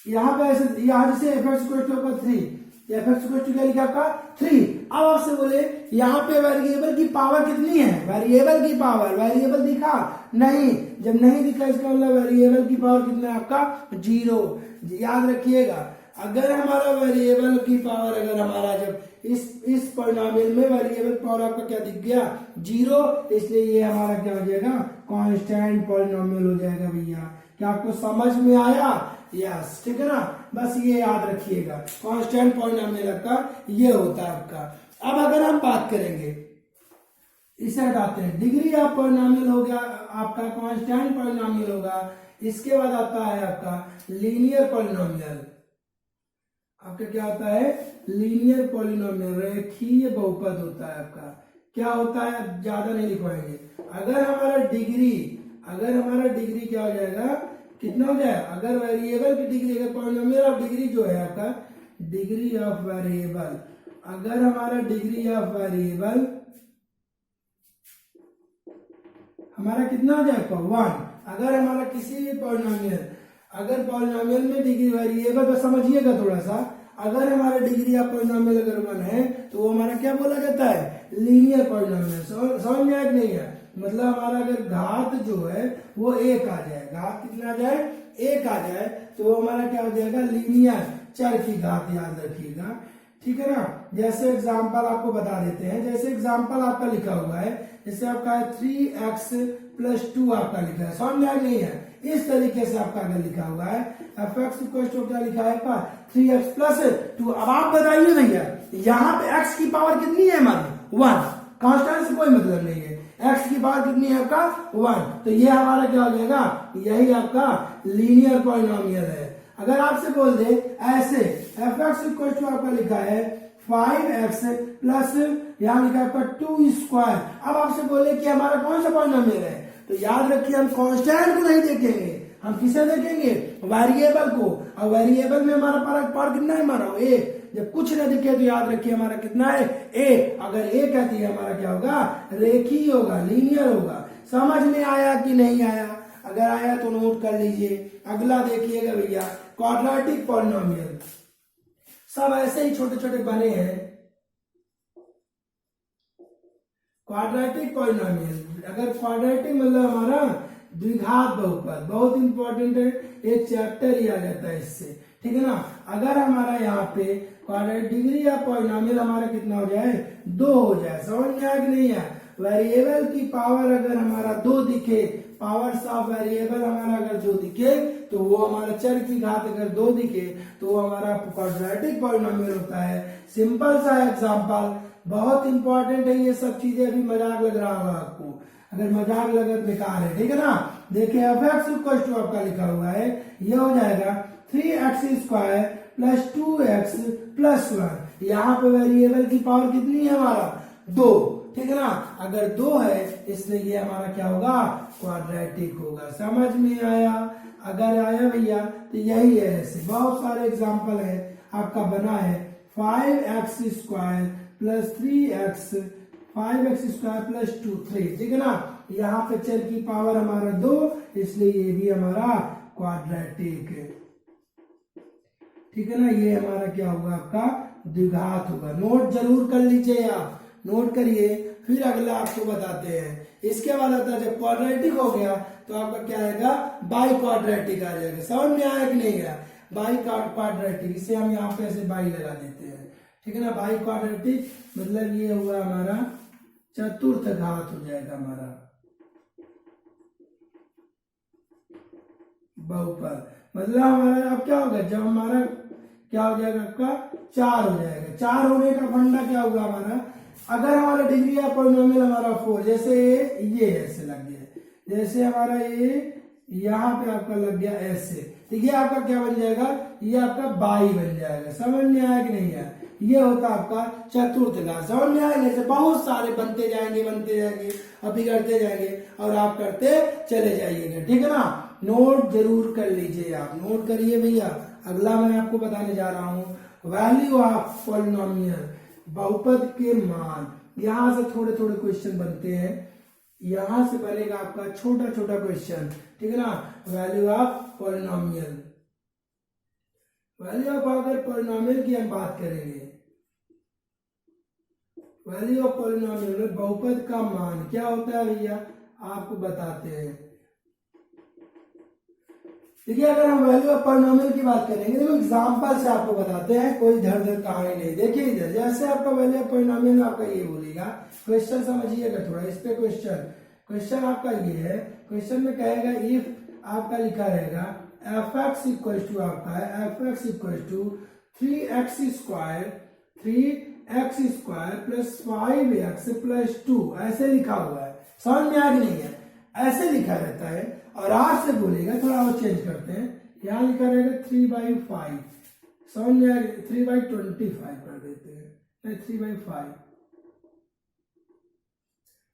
यहाँ पे ऐसे, यहाँ जैसे fx इक्वल टू आपका 3, fx इक्वल टू क्या लिखा आपका 3। अब आपसे बोले यहाँ पे वेरिएबल की पावर कितनी है, वेरिएबल की पावर, वेरिएबल दिखा नहीं, जब नहीं दिखा इसका मतलब वेरिएबल की पावर कितना है आपका 0। याद रखिएगा, अगर हमारा वेरिएबल की पावर, अगर हमारा जब इस पॉलिनोमियल में वेरिएबल पावर आपका क्या दिख गया, 0, इसलिए ये हमारा क्या हो जाएगा, कांस्टेंट पॉलिनोमियल हो जाएगा। भैया क्या आपको समझ में आया, यस, ठीक है ना, बस ये याद रखिएगा, कांस्टेंट पॉलिनोमियल आपका ये होता है आपका। अब अगर हम बात करेंगे, इसे हटाते हैं, डिग्री ऑफ पॉलिनोमियल हो गया आपका, कांस्टेंट पॉलिनोमियल होगा। इसके बाद आता है आपका लीनियर पॉलिनोमियल। आपका क्या होता है, लीनियर पॉलिनोमियल, रेखीय बहुपद होता है आपका। क्या होता है, ज्यादा नहीं लिखवाएंगे। अगर हमारा डिग्री क्या हो जाएगा, कितना हो जाए, अगर वेरिएबल की डिग्री, अगर पॉलिनोमियल ऑफ डिग्री जो है आपका, डिग्री ऑफ वेरिएबल, अगर हमारा डिग्री ऑफ वेरिएबल हमारा कितना हो जाएगा, 1। अगर हमारा किसी भी पॉलिनोमियल, अगर पॉलिनोमियल में डिग्री वेरिएबल, तो समझिएगा थोड़ा सा, अगर हमारा डिग्री ऑफ पॉलिनोमियल अगर 1 है तो वो हमारा क्या बोला जाता है, लीनियर पॉलिनोमियल। समझ में आया नहीं है, मतलब हमारा अगर घात जो है वो 1 आ जाए, घात कितना आ जाए, 1 आ जाए, तो वो हमारा क्या हो जाएगा, लीनियर, चर की घात, याद रखिएगा, ठीक है ना। जैसे एग्जाम्पल आपको बता देते हैं, जैसे एग्जाम्पल आपका लिखा हुआ है, जैसे आपका है 3x प्लस 2 आपका लिखा है, समझ में आया नहीं है, इस तरीके से आपका अगर लिखा हुआ है fx इक्वल टू क्या लिखा है आपका 3x प्लस 2। अब आप बताइए भैया, यहाँ पे x की पावर कितनी है हमारी, 1, कांस्टेंट से कोई मतलब नहीं है, x की पावर कितनी है आपका 1, तो ये हमारा क्या हो जाएगा, यही आपका लीनियर पॉलिनोमियल है। अगर आपसे बोल दे ऐसे, fx इक्वल टू आपका लिखा है 5x प्लस यहाँ लिखा है आपका 2 स्क्वायर। अब आपसे बोले कि हमारा कौन सा पॉलिनोमियल है, तो याद रखिए हम कांस्टेंट को नहीं देखेंगे, हम किसे देखेंगे, वेरिएबल को। और वेरिएबल में हमारा पावर कितना है, हमारा 1, जब कुछ न दिखे तो याद रखिए हमारा कितना है ए। अगर ए कहती है हमारा क्या होगा, रेखीय होगा, लीनियर होगा। समझ में आया कि नहीं आया? अगर आया तो नोट कर लीजिए। अगला देखिएगा भैया, क्वाड्रेटिक पॉलिनोमियल। सब ऐसे ही छोटे छोटे बने हैं। क्वाड्रेटिक पॉलिनोमियल, अगर क्वाड्रेटिक मतलब हमारा द्विघात बहुपद, बहुत इंपॉर्टेंट है, एक चैप्टर ही आ जाता है इससे, ठीक है ना। अगर हमारा यहाँ पे क्वाड्रेटिक डिग्री या पॉलिनोमियल हमारा कितना हो जाए, 2 हो जाए। समझ में आया कि नहीं है? वेरिएबल की पावर अगर हमारा 2 दिखे, पावर्स ऑफ वेरिएबल हमारा अगर 2 दिखे, तो वो हमारा चर की घात अगर 2 दिखे तो वो हमारा क्वाड्रेटिक पॉलिनोमियल होता है। सिंपल सा एग्जांपल, बहुत इंपॉर्टेंट है ये सब चीजें। अभी मजाक लग रहा होगा आपको, अगर मजाक लगे तो बेकार है, ठीक है ना। देखिए एफ एक्स इक्वल टू आपका लिखा हुआ है, ये हो जाएगा 3x² प्लस 2x प्लस 1। यहाँ पे वेरिएबल की पावर कितनी है हमारा, 2, ठीक है ना। अगर 2 है इसलिए ये हमारा क्या होगा, क्वाड्रेटिक होगा। समझ में आया? अगर आया भैया तो यही है। ऐसे बहुत सारे एग्जाम्पल है आपका बना है। 5x² plus 3x, 5x² plus 2 3, ठीक है ना। यहाँ पे चर की पावर हमारा 2, इसलिए ये भी हमारा क्वाड्रेटिक है, ठीक है ना। ये हमारा क्या होगा, आपका द्विघात होगा। नोट जरूर कर लीजिए आप, नोट करिए, फिर अगला आपको बताते हैं। इसके बाद आता है जब क्वाड्रेटिक हो गया तो आपका क्या आएगा, बाई क्वाड्रेटिक आ जाएगा। समझ में आया कि नहीं गया? बाई क्वाड्रेटिक, इसे हम यहाँ पे ऐसे बाई लगा देते हैं, ठीक है ना। बाई क्वाड्रेटिक मतलब ये हुआ हमारा चतुर्थ घात हो जाएगा हमारा बहुपद। मतलब हमारा अब क्या होगा, जब हमारा क्या हो जाएगा, आपका 4 हो जाएगा। 4 होने का फंडा क्या होगा हमारा, अगर हमारा डिग्री या पॉलिनोमियल हमारा 4, जैसे ये ऐसे लग गया, जैसे हमारा ये यहाँ पे आपका लग गया ऐसे, तो ये आपका क्या बन जाएगा, ये आपका बाई बन जाएगा। समझ में आया कि नहीं आया? ये होता आपका चतुर्थ घात। समझ में आया? जैसे बहुत सारे बनते जाएंगे अभी करते जाएंगे और आप करते चले जाइएगा, ठीक है ना। नोट जरूर कर लीजिए आप, नोट करिए भैया। अगला मैं आपको बताने जा रहा हूँ वैल्यू ऑफ पॉलिनोमियल, बहुपद के मान। यहां से थोड़े थोड़े क्वेश्चन बनते हैं, यहां से बनेगा आपका छोटा छोटा क्वेश्चन, ठीक है ना। Value of polynomial, value of अगर पॉलिनोमियल की हम बात करेंगे, वैल्यू ऑफ पॉलिनोमियल में बहुपद का मान क्या होता है भैया, आपको बताते हैं। देखिए अगर हम वैल्यू ऑफ पॉलिनोमियल की बात करेंगे तो एग्जांपल से आपको बताते हैं, कोई धर धर कहानी नहीं। देखिए इधर जैसे आपका वैल्यू ऑफ पॉलिनोमियल में आपका ये बोलेगा, क्वेश्चन समझिएगा थोड़ा इस पे। क्वेश्चन आपका ये है, क्वेश्चन में कहेगा इफ आपका लिखा रहेगा एफ एक्स इक्वल टू आपका है F X equal to 3x² plus 5x plus 2, ऐसे लिखा हुआ है। समझ में आ कि नहीं है? ऐसे लिखा रहता है। और आप से बोलेगा, थोड़ा और चेंज करते हैं, यहां लिखा रहेगा 3/5। समझ में आ गया? 3/25 कर देते हैं, नहीं 3/5,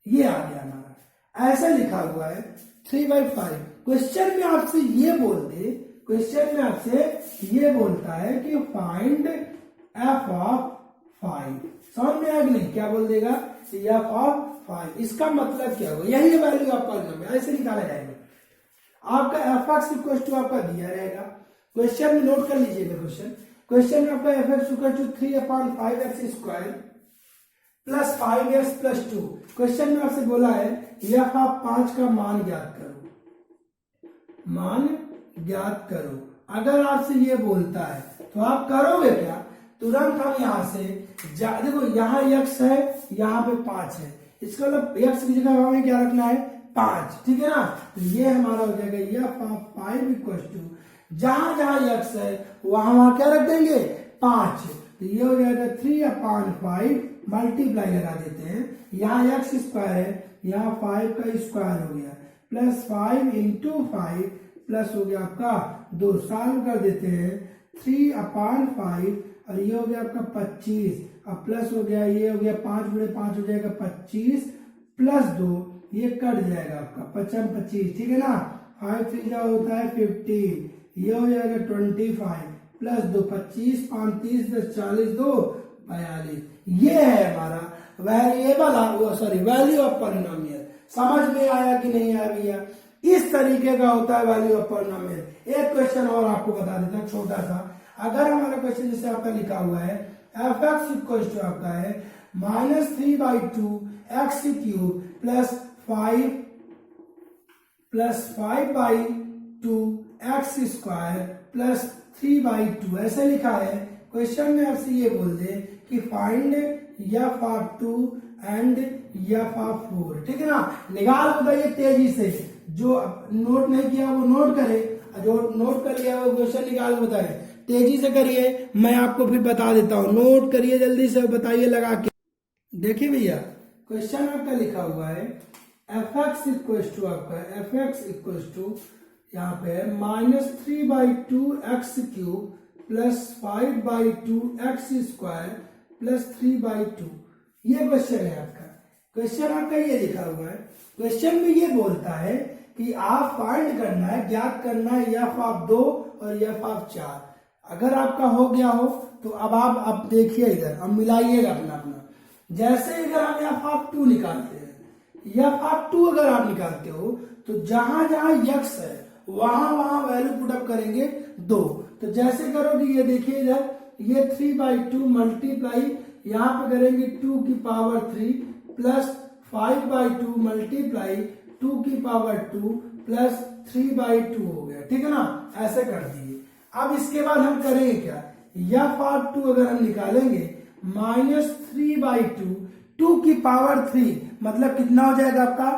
ये आ गया हमारा। ऐसा लिखा हुआ है 3/5। क्वेश्चन में आपसे ये बोल दे, क्वेश्चन में आपसे ये बोलता है कि फाइंड एफ ऑफ 5। समझ में आया कि नहीं? क्या बोल देगा, एफ ऑफ 5। इसका मतलब क्या होगा, यही वैल्यू ऑफ पॉलिनोमियल ऐसे निकाला जाएगा। आपका एफ एक्स इक्वल टू आपका दिया रहेगा, क्वेश्चन में नोट कर लीजिएगा। क्वेश्चन में आपका F X equal to 3/5x² plus 5x plus 2। Question में आपसे बोला है एफ ऑफ 5 का मान ज्ञात करो, मान ज्ञात करो। अगर आपसे ये बोलता है तो आप करोगे क्या, तुरंत हम यहां से देखो, यहाँ x है, यहाँ पे 5 है, इसका मतलब x की जगह हमें क्या रखना है, 5, ठीक है ना। तो ये हमारा हो जाएगा एफ ऑफ 5 इक्वल टू, जहां जहां x है वहां क्या रख देंगे, 5। तो ये हो जाएगा 3/5 मल्टीप्लाई लगा देते हैं, यहाँ x² है, यहाँ 5 का स्क्वायर हो गया, प्लस 5 × 5 प्लस हो गया आपका 2, सॉल्व कर देते हैं 3/5 और ये हो गया आपका 25, अब प्लस हो गया, ये हो गया 5×5 हो जाएगा 25 प्लस 2, ये कट जाएगा आपका 25, ठीक है ना। 5 3 होता है 50, ये हो जाएगा 25 प्लस 2 25, 5 30, 10 40, 2 42। ये है हमारा variable, sorry value of polynomial. समझ में आया कि नहीं आया भैया? इस तरीके का होता है वैल्यू ऑफ पॉलिनोमियल। एक क्वेश्चन और आपको बता देता हूं छोटा सा। अगर हमारा क्वेश्चन जैसे आपका लिखा हुआ है एफ एक्स इक्वल टू आपका है -3/2 x cube plus 5/2 x square plus 3/2, ऐसे लिखा है। क्वेश्चन में आपसे ये बोल दे कि find F of 2 and F of 4, ठीक है ना। निकाल बताइए तेजी से, जो नोट नहीं किया वो नोट करे, जो नोट कर लिया वो क्वेश्चन निकाल बताए। तेजी से करिए, मैं आपको फिर बता देता हूं। नोट करिए जल्दी से, बताइए लगा के। देखिए भैया क्वेश्चन आपका लिखा हुआ है एफ एक्स इक्वल टू आपका एफ एक्स इक्वल टू यहाँ पे -3/2 x cube plus 5/2 x square plus 3/2। ये क्वेश्चन है आपका। क्वेश्चन आपका ये लिखा हुआ है। क्वेश्चन में ये बोलता है कि आप फाइंड करना है, ज्ञात करना है एफ ऑफ 2 और एफ ऑफ 4। अगर आपका हो गया हो तो अब आप अब देखिए इधर, अब मिलाइएगा अपना अपना। जैसे अगर हम एफ ऑफ 2 निकालते हैं, एफ ऑफ 2 अगर आप निकालते हो तो जहां जहां यक्स है वहां वहां वैल्यू पुट अप करेंगे 2। तो जैसे करोगे ये देखिए इधर, ये 3/2 मल्टीप्लाई यहाँ पे करेंगे 2 की पावर 3 प्लस 5/2 मल्टीप्लाई 2 की पावर 2 प्लस 3/2 हो गया, ठीक है ना। ऐसे कर दिए। अब इसके बाद हम करेंगे क्या, एफ ऑफ 2 अगर हम निकालेंगे -3/2 2 की पावर 3 मतलब कितना हो जाएगा आपका,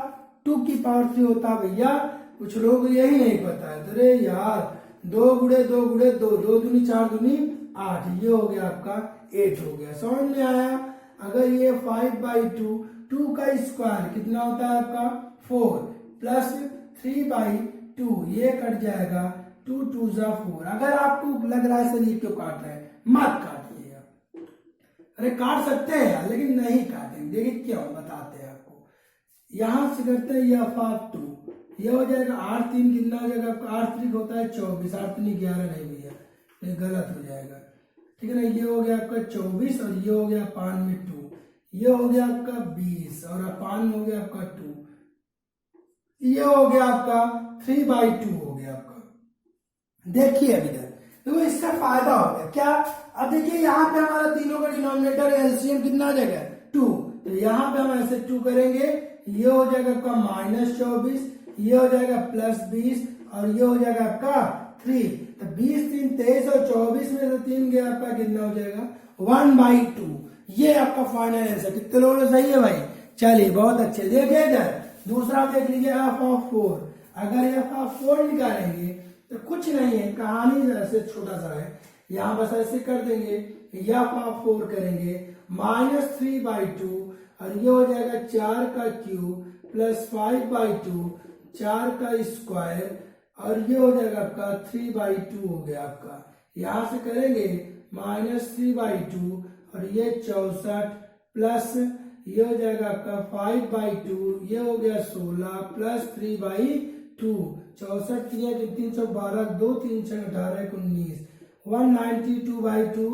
2 की पावर 3 होता है भैया। कुछ लोग यही नहीं पता है, अरे यार 2 गुणे 2 गुणे 2, 2 दूनी 4 दूनी 8, ये हो गया आपका 8 हो गया। समझ में आया। अगर ये 5/2 2 का स्क्वायर कितना होता है आपका 4 प्लस 3/2, ये कट जाएगा 2 2 जा 4। अगर आपको लग रहा है सर ये क्यों काट रहे हैं, मत काटिएगा। अरे काट सकते हैं यार, लेकिन नहीं काटेंगे। देखिए क्यों, बताते हैं आपको। यहां से करते हैं एफ ऑफ 2, ये हो जाएगा 8 3 कितना हो जाएगा आपका, 8 3 होता है 24, 8 3 11 नहीं भैया, ये गलत हो जाएगा, ठीक है ना। ये हो गया आपका 24 और ये हो गया 5 में 2, ये हो गया आपका 20 और 5 हो गया आपका 2, ये हो गया आपका 3/2 हो गया आपका। देखिए अभी तक देखो इसका फायदा हो गया क्या। अब देखिए यहाँ पे हमारा तीनों का डिनोमिनेटर एलसीएम कितना आ जाएगा 2, तो यहाँ पे हम ऐसे 2 करेंगे, ये हो जाएगा आपका -24, ये हो जाएगा +20 और ये हो जाएगा आपका 3। तो 20 3 23 और 24 में से 3 गया आपका कितना हो जाएगा 1/2। ये आपका फाइनल आंसर। कितने लोगों ने सही है भाई? चलिए बहुत अच्छे। देखिए इधर दूसरा देख लीजिए एफ ऑफ 4। अगर एफ ऑफ 4 निकालेंगे तो कुछ नहीं है, कहानी ऐसे छोटा सा है। यहाँ बस ऐसे कर देंगे, एफ ऑफ 4 करेंगे -3/2 और ये हो जाएगा 4 का क्यूब प्लस 5/2 4 का स्क्वायर और ये हो जाएगा आपका 3/2 हो गया आपका। यहां से करेंगे -3/2 और ये 64 प्लस ये हो जाएगा आपका 5/2, ये हो गया 16 प्लस 3/2, 64 312 2 3 6 18 19, 192/2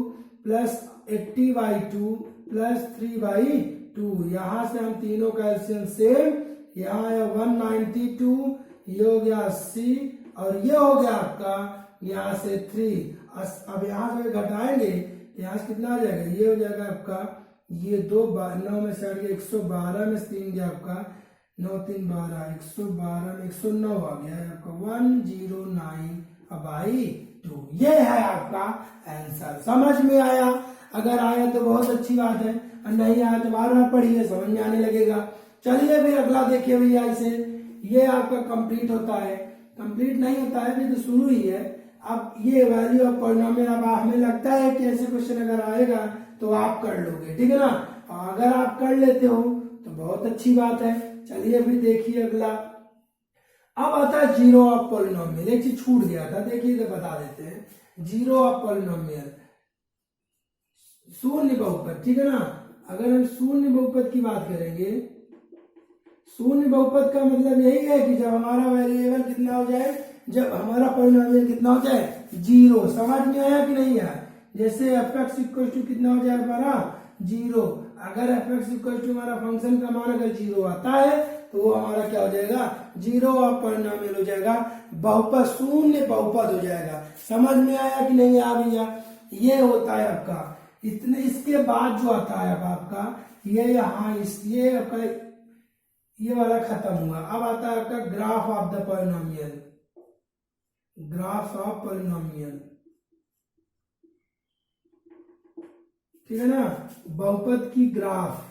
प्लस 80/2 प्लस 3/2। यहां से हम तीनों का एलसीएम सेम, यहाँ है 192, ये हो गया 80 और ये हो गया आपका यहाँ से 3। अब यहाँ से घटाएंगे यहाँ से कितना आ जाएगा, ये हो जाएगा आपका ये 2 9 में से हट गया 112 में से 3 गया आपका 9 3 12, 112 में 109 आ गया है आपका 109/2। ये है आपका आंसर। समझ में आया? अगर आया तो बहुत अच्छी बात है, और नहीं आया तो बार बार पढ़िए, समझ में आने लगेगा। चलिए फिर अगला देखिए भैया। इसे ये आपका कंप्लीट होता है, कंप्लीट नहीं होता है भी तो शुरू ही है। अब ये वैल्यू ऑफ पॉलिनोमियल, अब हमें लगता है कि ऐसे क्वेश्चन अगर आएगा तो आप कर लोगे, ठीक है ना। अगर आप कर लेते हो तो बहुत अच्छी बात है। चलिए फिर देखिए अगला। अब आता है जीरो ऑफ पॉलिनोमियल। एक चीज छूट गया था, देखिए तो बता देते हैं। जीरो ऑफ पॉलिनोमियल, शून्य बहुपद, ठीक है ना। अगर हम शून्य बहुपद की बात करेंगे, शून्य बहुपद का मतलब यही है कि जब हमारा वेरिएबल कितना हो जाए जब हमारा पॉलिनोमियल कितना हो जाए 0। समझ में आया कि नहीं आया? जैसे fx इक्वल टू कितना हो जाए हमारा 0। अगर fx इक्वल टू हमारा फंक्शन का मान अगर 0 आता है तो वो हमारा क्या हो जाएगा 0 और पॉलिनोमियल हो जाएगा बहुपद, शून्य बहुपद हो जाएगा। समझ में आया कि नहीं आया भैया? ये होता है आपका इतने। इसके बाद जो आता है अब आपका ये यहाँ ये आपका ये वाला खत्म हुआ। अब आता है आपका graph of the polynomial, graph of polynomial, ठीक है ना, बहुपद की ग्राफ।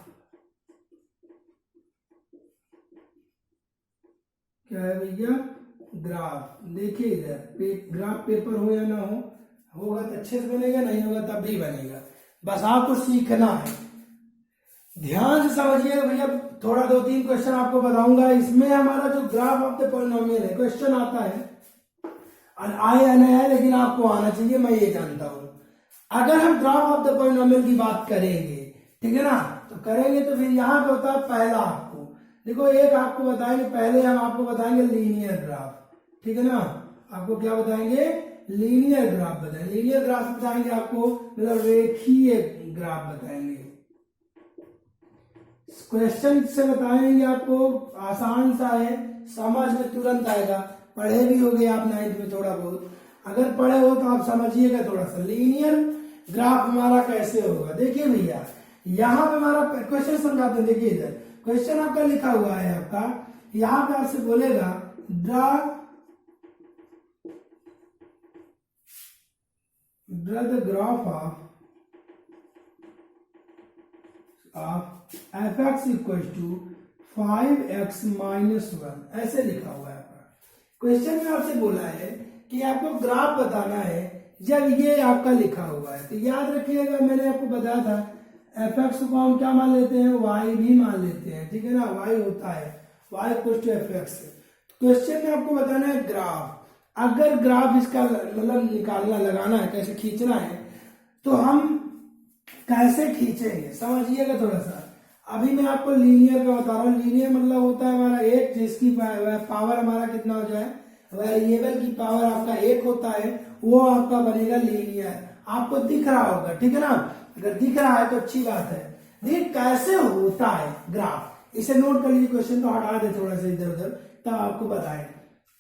क्या है भैया? ग्राफ। देखिए इधर ग्राफ पेपर हो या ना हो, होगा तो अच्छे से बनेगा, नहीं होगा तब भी बनेगा। बस आपको सीखना है, ध्यान से समझिए भैया। थोड़ा 2-3 क्वेश्चन आपको बताऊंगा। इसमें हमारा जो ग्राफ ऑफ द पॉलिनोमियल है, क्वेश्चन आता है आए या नहीं आए, लेकिन आपको आना चाहिए, मैं ये जानता हूं। अगर हम ग्राफ ऑफ द पॉलिनोमियल की बात करेंगे, ठीक है ना, तो करेंगे तो फिर यहाँ पे होता है पहला आपको देखो, एक आपको बताएंगे, पहले हम आपको बताएंगे लीनियर ग्राफ, ठीक है ना। आपको क्या बताएंगे? लीनियर ग्राफ बताएंगे। लीनियर ग्राफ बताएंगे आपको, मतलब रेखीय ग्राफ बताएंगे। क्वेश्चन से बताएंगे आपको, आसान सा है, समझ में तुरंत आएगा। पढ़े भी होगे आप 9th में थोड़ा बहुत, अगर पढ़े हो तो आप समझिएगा थोड़ा सा। लीनियर ग्राफ हमारा कैसे होगा? देखिए भैया, यहाँ पे हमारा क्वेश्चन समझाते हैं। देखिए इधर क्वेश्चन आपका लिखा हुआ है आपका, यहाँ पे आपसे बोलेगा draw the graph of fx equal to 5x minus 1, ऐसे लिखा हुआ है आपका। क्वेश्चन में आपसे बोला है कि आपको ग्राफ बताना है जब ये आपका लिखा हुआ है। तो याद रखिएगा, मैंने आपको बताया था fx को हम क्या मान लेते हैं? y भी मान लेते हैं, ठीक है ना। y होता है y equal to fx। Question में आपको बताना है ग्राफ। अगर ग्राफ इसका मतलब निकालना, लगाना है, कैसे खींचना है, तो हम कैसे खींचेंगे समझिएगा थोड़ा सा। अभी मैं आपको लीनियर का बता रहा हूँ। लीनियर मतलब होता है हमारा एक, जिसकी पावर हमारा कितना हो जाए, वेरिएबल की पावर आपका 1 होता है, वो आपका बनेगा लीनियर। आपको दिख रहा होगा, ठीक है ना। अगर दिख रहा है तो अच्छी बात है। देखिए कैसे होता है ग्राफ, इसे नोट कर लीजिए। क्वेश्चन तो हटा दे थोड़ा सा इधर उधर, तब आपको बताएं,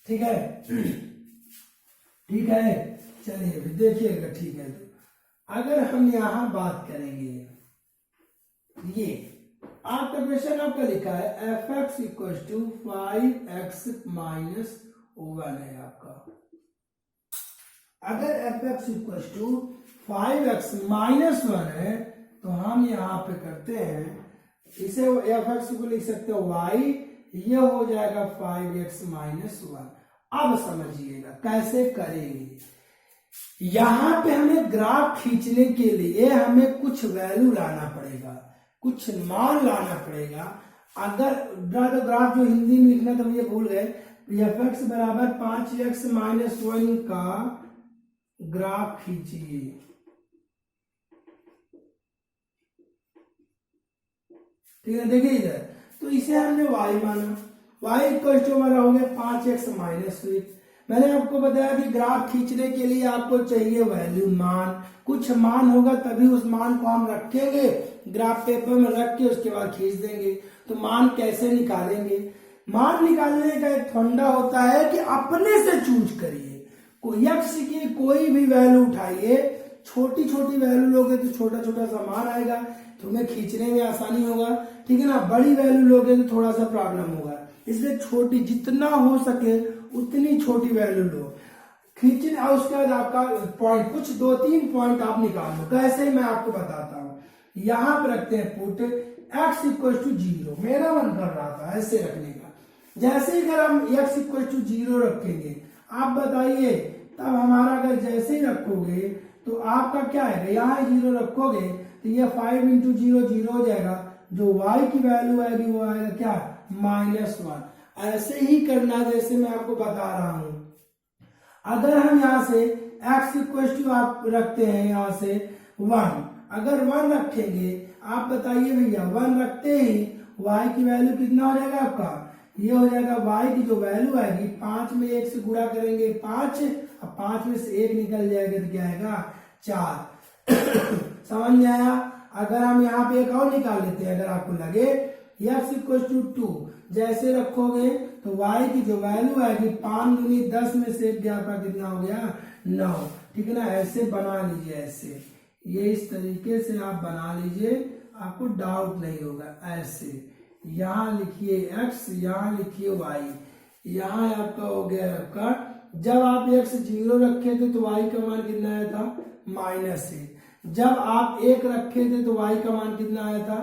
ठीक है? ठीक है, चलिए देखिएगा, ठीक है। तो अगर हम यहां बात करेंगे, ये आपका क्वेश्चन आपका लिखा है fx equal to 5x minus 1 है आपका। अगर fx equal to 5x minus 1 है तो हम यहाँ पे करते हैं, इसे fx को लिख सकते हो y, ये हो जाएगा 5x माइनस 1। अब समझिएगा कैसे करेंगे। यहां पे हमें ग्राफ खींचने के लिए हमें कुछ वैल्यू लाना पड़ेगा, कुछ मान लाना पड़ेगा। अगर ग्राफ जो हिंदी में लिखना था ये भूल गए, fx बराबर 5x माइनस 1 का ग्राफ खींचिए। ठीक है, देखिए इधर, तो इसे हमने y माना, y इक्वल टू हमारा हो गया 5x माइनस 1। मैंने आपको बताया कि ग्राफ खींचने के लिए आपको चाहिए वैल्यू, मान। कुछ मान होगा तभी उस मान को हम रखेंगे ग्राफ पेपर में, रख के उसके बाद खींच देंगे। तो मान कैसे निकालेंगे? मान निकालने का एक फंडा होता है कि अपने से चूज करिए, x की कोई भी वैल्यू उठाइए। छोटी छोटी वैल्यू लोगे तो छोटा छोटा सा मान आएगा, तुम्हें खींचने में आसानी होगा, ठीक है ना। बड़ी वैल्यू लोगे तो थोड़ा सा प्रॉब्लम होगा, इसलिए छोटी, जितना हो सके उतनी छोटी वैल्यू लो, खींचने। और उसके बाद आपका पॉइंट, कुछ 2-3 पॉइंट आप निकाल लो। कैसे मैं आपको बताता हूं। यहां पर रखते हैं पुट x इक्वल टू 0, मेरा मन कर रहा था ऐसे रखने का। जैसे ही अगर हम x इक्वल टू 0 रखेंगे, आप बताइए, तब हमारा अगर जैसे ही रखोगे तो आपका क्या है, यहाँ 0 रखोगे तो ये 5 इंटू 0 0 हो जाएगा। जो y की वैल्यू आएगी वो आएगा क्या, -1। ऐसे ही करना जैसे मैं आपको बता रहा हूं। अगर हम यहाँ से x इक्वल टू आप रखते हैं यहाँ से 1, अगर 1 रखेंगे, आप बताइए भैया 1 रखते ही y की वैल्यू कितना हो जाएगा आपका, ये हो जाएगा y की जो वैल्यू आएगी 5 में 1 से गुणा करेंगे 5, अब 5 में से 1 निकल जाएगा तो क्या आएगा 4। समझ में आया। अगर हम यहाँ पे एक और निकाल लेते हैं, अगर आपको लगे x इक्वल टू 2 जैसे रखोगे तो y की जो वैल्यू आएगी 5 दूनी 10 में से 1 गया आपका कितना हो गया 9। ठीक है ना, ऐसे बना लीजिए, ऐसे ये इस तरीके से आप बना लीजिए, आपको डाउट नहीं होगा। ऐसे यहाँ लिखिए x, यहाँ लिखिए y, यहाँ आपका हो गया आपका, जब आप x 0 रखे थे तो y का मान कितना आया था -1, जब आप 1 रखे थे तो y का मान कितना आया था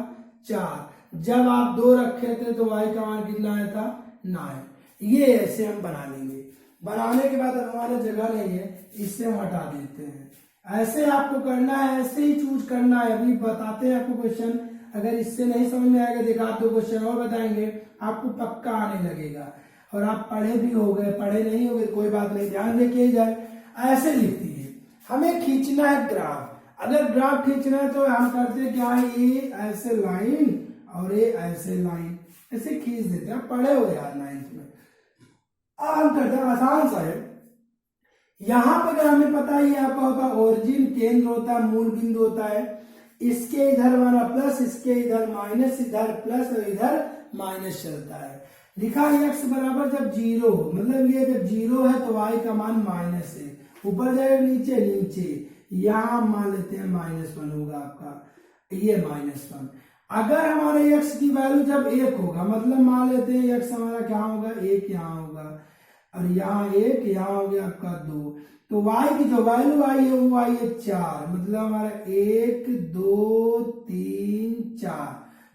4, जब आप 2 रखे थे तो y का मान कितना आया था 9। ये ऐसे हम बना लेंगे। बनाने के बाद हमारे जगह नहीं है, इससे हम हटा देते हैं। ऐसे आपको करना है, ऐसे ही चूज करना है। अभी बताते हैं आपको क्वेश्चन, अगर इससे नहीं समझ में आएगा देखा आप 2 क्वेश्चन और बताएंगे, आपको पक्का आने लगेगा। और आप पढ़े भी हो गए, पढ़े नहीं हो गए कोई बात नहीं, ध्यान देके जाए। ऐसे लिखती है, हमें खींचना है ग्राफ। अगर ग्राफ खींचना है तो हम करते क्या है, ये ऐसे लाइन और ये ऐसे लाइन, ऐसे खींच देते हैं। पढ़े हो यार 9th में। अब हम करते हैं, आसान सा है। यहाँ पर अगर हमें पता ही आपका होता है ओरिजिन केंद्र होता है, मूल बिंदु होता है, इसके इधर हमारा प्लस, इसके इधर माइनस, इधर प्लस और इधर माइनस चलता है। लिखा है x बराबर जब 0 हो, मतलब ये जब 0 है तो y का मान माइनस है, ऊपर जाए नीचे नीचे, यहाँ मान लेते हैं -1 होगा आपका, ये -1। अगर हमारे x की वैल्यू जब 1 होगा, मतलब मान लेते हैं x हमारा क्या होगा 1 यहाँ होगा, और यहाँ 1 यहाँ हो गया आपका 2, तो y की जो वैल्यू आई है वो आई है 4, मतलब हमारा 1 2 3 4,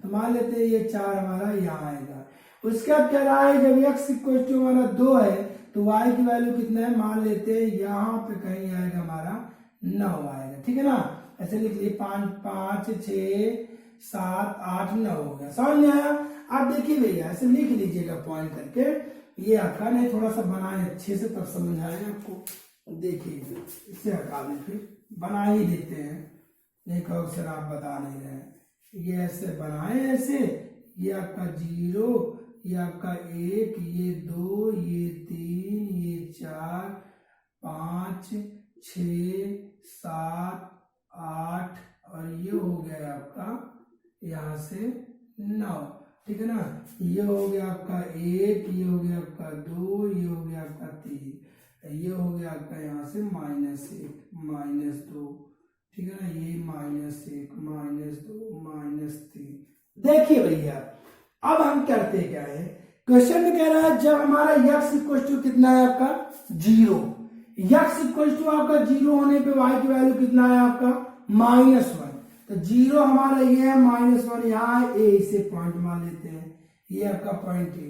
तो मान लेते हैं ये 4 हमारा यहाँ आएगा। उसके बाद कह रहा है जब x इक्वल टू हमारा 2 है तो y की वैल्यू कितना है, मान लेते हैं यहाँ पे कहीं आएगा हमारा 9 आएगा। ठीक है ना, ऐसे लिख लिए 5 5 6 7 8 9 हो गया। समझ में आया। आप देखिए भैया ऐसे लिख लीजिएगा पॉइंट करके, ये आका नहीं थोड़ा सा बनाए अच्छे से तब समझ आएगा आपको। देखिए इससे हटा दें, फिर बना ही देते हैं, नहीं कहो सर आप बता नहीं रहे, ये ऐसे बनाए, ऐसे ये आपका 0, ये आपका 1, ये 2, ये 3, ये 4 5 6 7 8 और ये हो गया आपका यहाँ से 9। ठीक है ना, ये हो गया आपका 1, ये हो गया आपका 2, ये हो गया आपका 3, ये हो गया आपका यहाँ से -1 -2। ठीक है ना, ये -1 -2 -3। देखिए भैया अब हम करते क्या है, क्वेश्चन में कह रहा है जब हमारा x इक्वल टू कितना है आपका 0, x इक्वल टू आपका 0 होने पे y की वैल्यू कितना है आपका -1, तो 0 हमारा ये है -1 यहाँ है, a इसे पॉइंट मान लेते हैं, ये आपका पॉइंट है।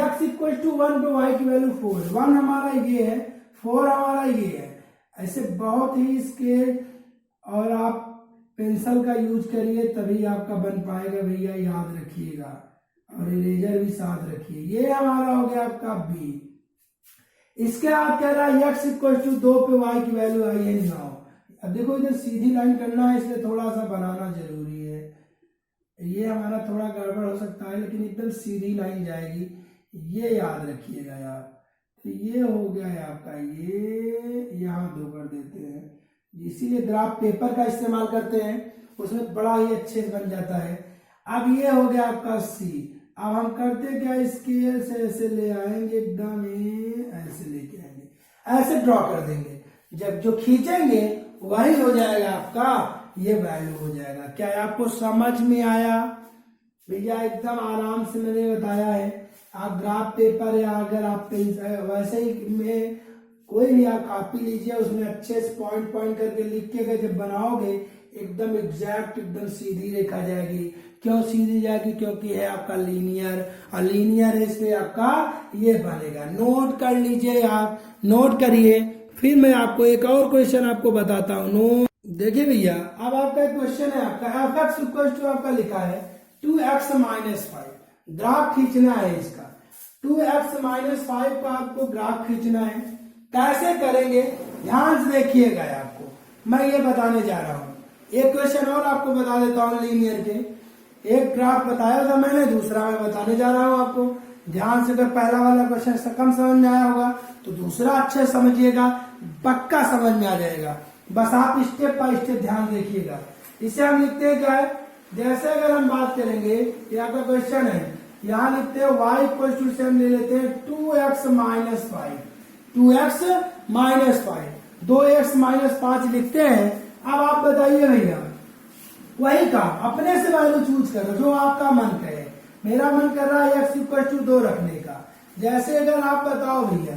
x इक्वल टू 1 पे y की वैल्यू 4, 1 हमारा ये है, 4 हमारा ये है। ऐसे बहुत ही इसके, और आप पेंसिल का यूज करिए तभी आपका बन पाएगा भैया, याद रखिएगा, और इरेजर भी साथ रखिए। ये हमारा हो गया आपका b। इसके बाद कह रहा है x इक्वल टू 2 पे y की वैल्यू आई है 9। अब देखो इधर सीधी लाइन करना है, इसलिए थोड़ा सा बनाना जरूरी है। ये हमारा थोड़ा गड़बड़ हो सकता है, लेकिन एकदम सीधी लाइन जाएगी, ये याद रखिएगा यार। तो ये हो गया है आपका, ये यहाँ 2 कर देते हैं, इसीलिए ग्राफ पेपर का इस्तेमाल करते हैं, उसमें बड़ा ही अच्छे से बन जाता है। अब ये हो गया आपका c। अब हम करते क्या, स्केल से ऐसे ले आएंगे, एकदम ऐसे लेके आएंगे, ऐसे ड्रॉ कर देंगे, जब जो खींचेंगे वही हो जाएगा आपका, ये वैल्यू हो जाएगा। क्या आपको समझ में आया भैया? एकदम आराम से मैंने बताया है। आप ग्राफ पेपर या अगर आप वैसे ही में कोई भी आप कॉपी लीजिए, उसमें अच्छे से पॉइंट पॉइंट करके लिख के जब बनाओगे एकदम एग्जैक्ट, एकदम सीधी रेखा जाएगी। क्यों सीधी जाएगी? क्योंकि है आपका लीनियर, और लीनियर है इसलिए आपका ये बनेगा। नोट कर लीजिए, आप नोट करिए, फिर मैं आपको एक और क्वेश्चन आपको बताता हूँ। नोट देखिए भैया, अब आपका एक क्वेश्चन है, आपका f(x) इक्वल टू आपका लिखा है 2x - 5, ग्राफ खींचना है इसका। 2x - 5 का आपको ग्राफ खींचना है, कैसे करेंगे ध्यान से देखिएगा। आपको मैं ये बताने जा रहा हूँ। एक क्वेश्चन और आपको बता देता हूँ लीनियर के। एक ग्राफ बताया था मैंने, दूसरा मैं बताने जा रहा हूँ आपको। ध्यान से अगर पहला वाला क्वेश्चन से कम समझ में आया होगा तो दूसरा अच्छे समझिएगा, पक्का समझ में आ जाएगा। बस आप स्टेप बाय स्टेप ध्यान देखिएगा। इसे हम लिखते हैं क्या है, जैसे अगर हम बात करेंगे, ये आपका क्वेश्चन है, यहाँ लिखते हैं y इक्वल टू से हम ले लेते हैं 2x minus 5, 2x minus 5, 2x minus 5 लिखते हैं। अब आप बताइए भैया, वही काम अपने से वैल्यू चूज करो जो आपका मन करे। मेरा मन कर रहा है x इक्वल टू 2 रखने का। जैसे अगर आप बताओ भैया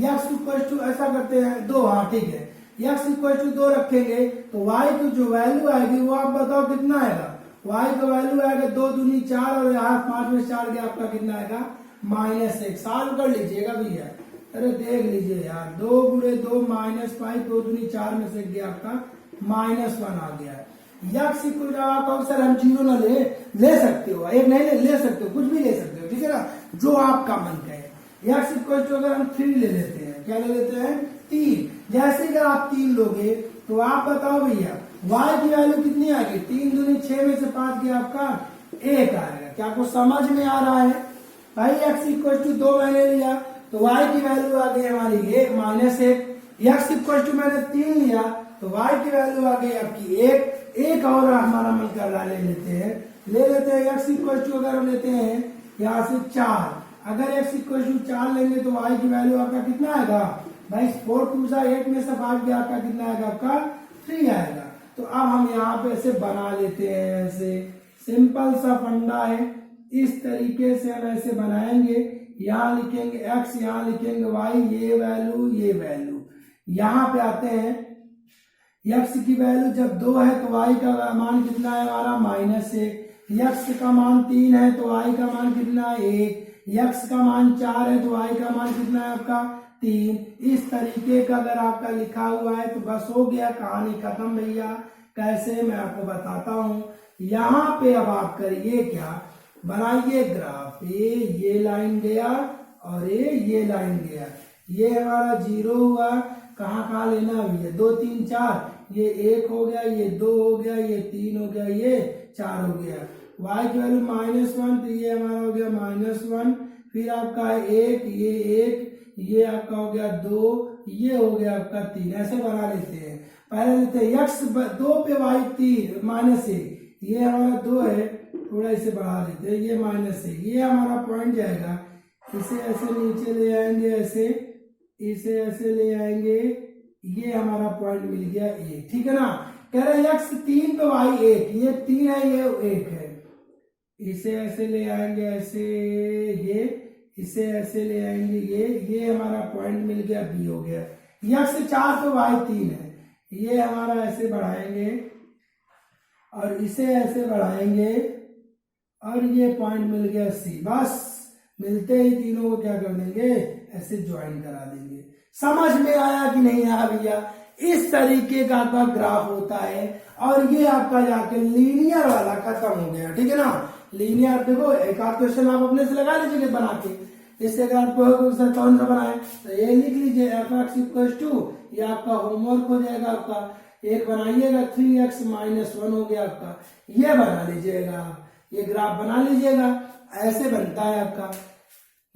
x इक्वल टू ऐसा करते हैं 2, हाँ ठीक है, x इक्वल टू 2 रखेंगे तो y की जो वैल्यू आएगी वो आप बताओ कितना आएगा। y का वैल्यू आएगा 2 दूनी 4 और यहाँ 5 में 4 गया, आपका कितना आएगा -1। सॉल्व कर लीजिएगा भैया, अरे देख लीजिए यार, 2 गुणे 2 -5, 2 दूनी 4 में से गया आपका -1 आ गया। यक्स इक्वल टू आप अक्सर हम 0 ना ले सकते हो, एक नहीं ले सकते हो, कुछ भी ले सकते हो, ठीक है ना, जो आपका मन कहे। यक्स इक्वल टू अगर हम 3 ले लेते हैं, क्या ले लेते हैं 3। जैसे अगर आप 3 लोगे तो आप बताओ भैया y की वैल्यू कितनी आएगी, 3 दूनी 6 में से 5 गया आपका 1 आएगा। क्या आपको समझ में आ रहा है भाई। x इक्वल टू 2 मैंने लिया तो y की वैल्यू आ गई हमारी -1। x इक्वल टू मैंने 3 लिया तो y की वैल्यू आ गई आपकी 1 और हमारा मन कर रहा है ले लेते हैं x इक्वल टू अगर हम लेते हैं यहाँ से 4। अगर x इक्वल टू 4 लेंगे तो y की वैल्यू आपका कितना आएगा भाई, 4 2 8 में से 5 गया, आपका कितना आएगा आपका 3 आएगा। तो अब हम यहाँ पे ऐसे बना लेते हैं, ऐसे सिंपल सा फंडा है, इस तरीके से हम ऐसे बनाएंगे। यहाँ लिखेंगे x, यहाँ लिखेंगे y, ये वैल्यू। यहाँ पे आते हैं, x की वैल्यू जब 2 है तो y का मान कितना है हमारा -1, x का मान 3 है तो y का मान कितना है 1, x का मान 4 है तो y का मान कितना है आपका 3। इस तरीके का अगर आपका लिखा हुआ है तो बस हो गया, कहानी खत्म भैया। कैसे मैं आपको बताता हूँ। यहाँ पे अब आप करिए क्या, बनाइए ग्राफ, ये लाइन गया और ये लाइन गया, ये हमारा 0 हुआ, कहाँ लेना भैया 2 3 4, ये 1 हो गया, ये 2 हो गया, ये 3 हो गया, ये 4 हो गया। y की वैल्यू -1 तो ये हमारा हो गया -1, फिर आपका 1, ये 1, ये आपका हो गया 2, ये हो गया आपका 3। ऐसे बना लेते हैं। पहले लेते हैं x 2 पे y 3 -1, ये हमारा 2 है, थोड़ा इसे बढ़ा लेते हैं, ये -1, ये हमारा पॉइंट जाएगा। इसे ऐसे नीचे ले आएंगे, इसे ऐसे ले आएंगे, ये हमारा पॉइंट मिल गया 1, ठीक है ना। कह रहे x 3 पे y 1, ये 3 है, ये 1 है। इसे ऐसे ले आएंगे, ऐसे ये, इसे ऐसे ले आएंगे, ये हमारा पॉइंट मिल गया b हो गया। x 4 पे y 3 है, ये हमारा ऐसे बढ़ाएंगे और इसे ऐसे बढ़ाएंगे और ये पॉइंट मिल गया c। बस मिलते ही तीनों को क्या कर देंगे, ऐसे ज्वाइन करा देंगे। समझ में आया कि नहीं आया भैया। इस तरीके का आपका ग्राफ होता है और ये आपका जाके लीनियर वाला खत्म हो गया, ठीक है ना। लीनियर देखो, एक आध क्वेश्चन आप अपने से लगा लीजिए बना के। इससे अगर आपको सर कौन सा बनाए तो ये लिख लीजिए f(x = 2), ये आपका होमवर्क हो जाएगा। आपका एक बनाइएगा 3x - 1 हो गया आपका, ये बना लीजिएगा, ये ग्राफ बना लीजिएगा। ऐसे बनता है आपका,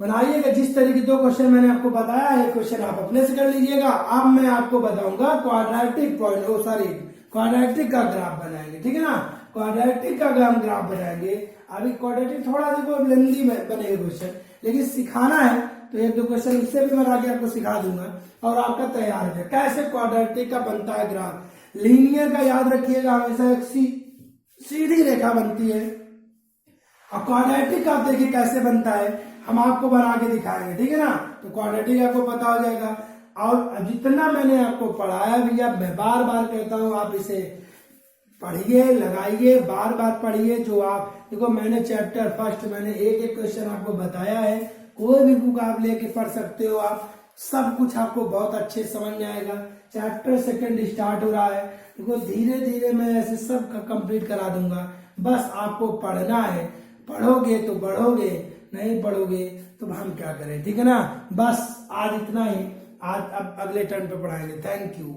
बनाइएगा जिस तरीके 2 क्वेश्चन मैंने आपको बताया है, क्वेश्चन आप अपने से कर लीजिएगा। अब मैं आपको बताऊंगा क्वाड्रेटिक क्वाड्रेटिक का ग्राफ बनाएंगे, ठीक है ना। क्वाड्रेटिक का हम ग्राफ बनाएंगे। अभी क्वाड्रेटिक थोड़ा देखो लेंथी बनेगा क्वेश्चन, लेकिन सिखाना है तो 1-2 क्वेश्चन इससे भी बना के आपको सिखा दूंगा और आपका तैयार है। कैसे क्वाड्रेटिक का बनता है ग्राफ, लीनियर का याद रखिएगा, हमेशा एक सीधी रेखा बनती है। और क्वाड्रेटिक आप देखिए कैसे बनता है, हम आपको बना के दिखाएंगे, ठीक है ना। तो क्वाड्रेटिक आपको पता हो जाएगा। और जितना मैंने आपको पढ़ाया भैया, मैं बार बार कहता हूँ आप इसे पढ़िए, लगाइए, बार बार पढ़िए। जो आप देखो, मैंने चैप्टर फर्स्ट मैंने एक क्वेश्चन आपको बताया है, कोई भी बुक आप लेके पढ़ सकते हो, आप सब कुछ आपको बहुत अच्छे समझ में आएगा। चैप्टर सेकंड स्टार्ट हो रहा है, देखो धीरे धीरे मैं ऐसे सब कंप्लीट करा दूंगा। बस आपको पढ़ना है, पढ़ोगे तो बढ़ोगे, नहीं पढ़ोगे तो हम क्या करें, ठीक है ना। बस आज इतना ही, आज अब अगले टर्न पे पढ़ाएंगे। Thank you.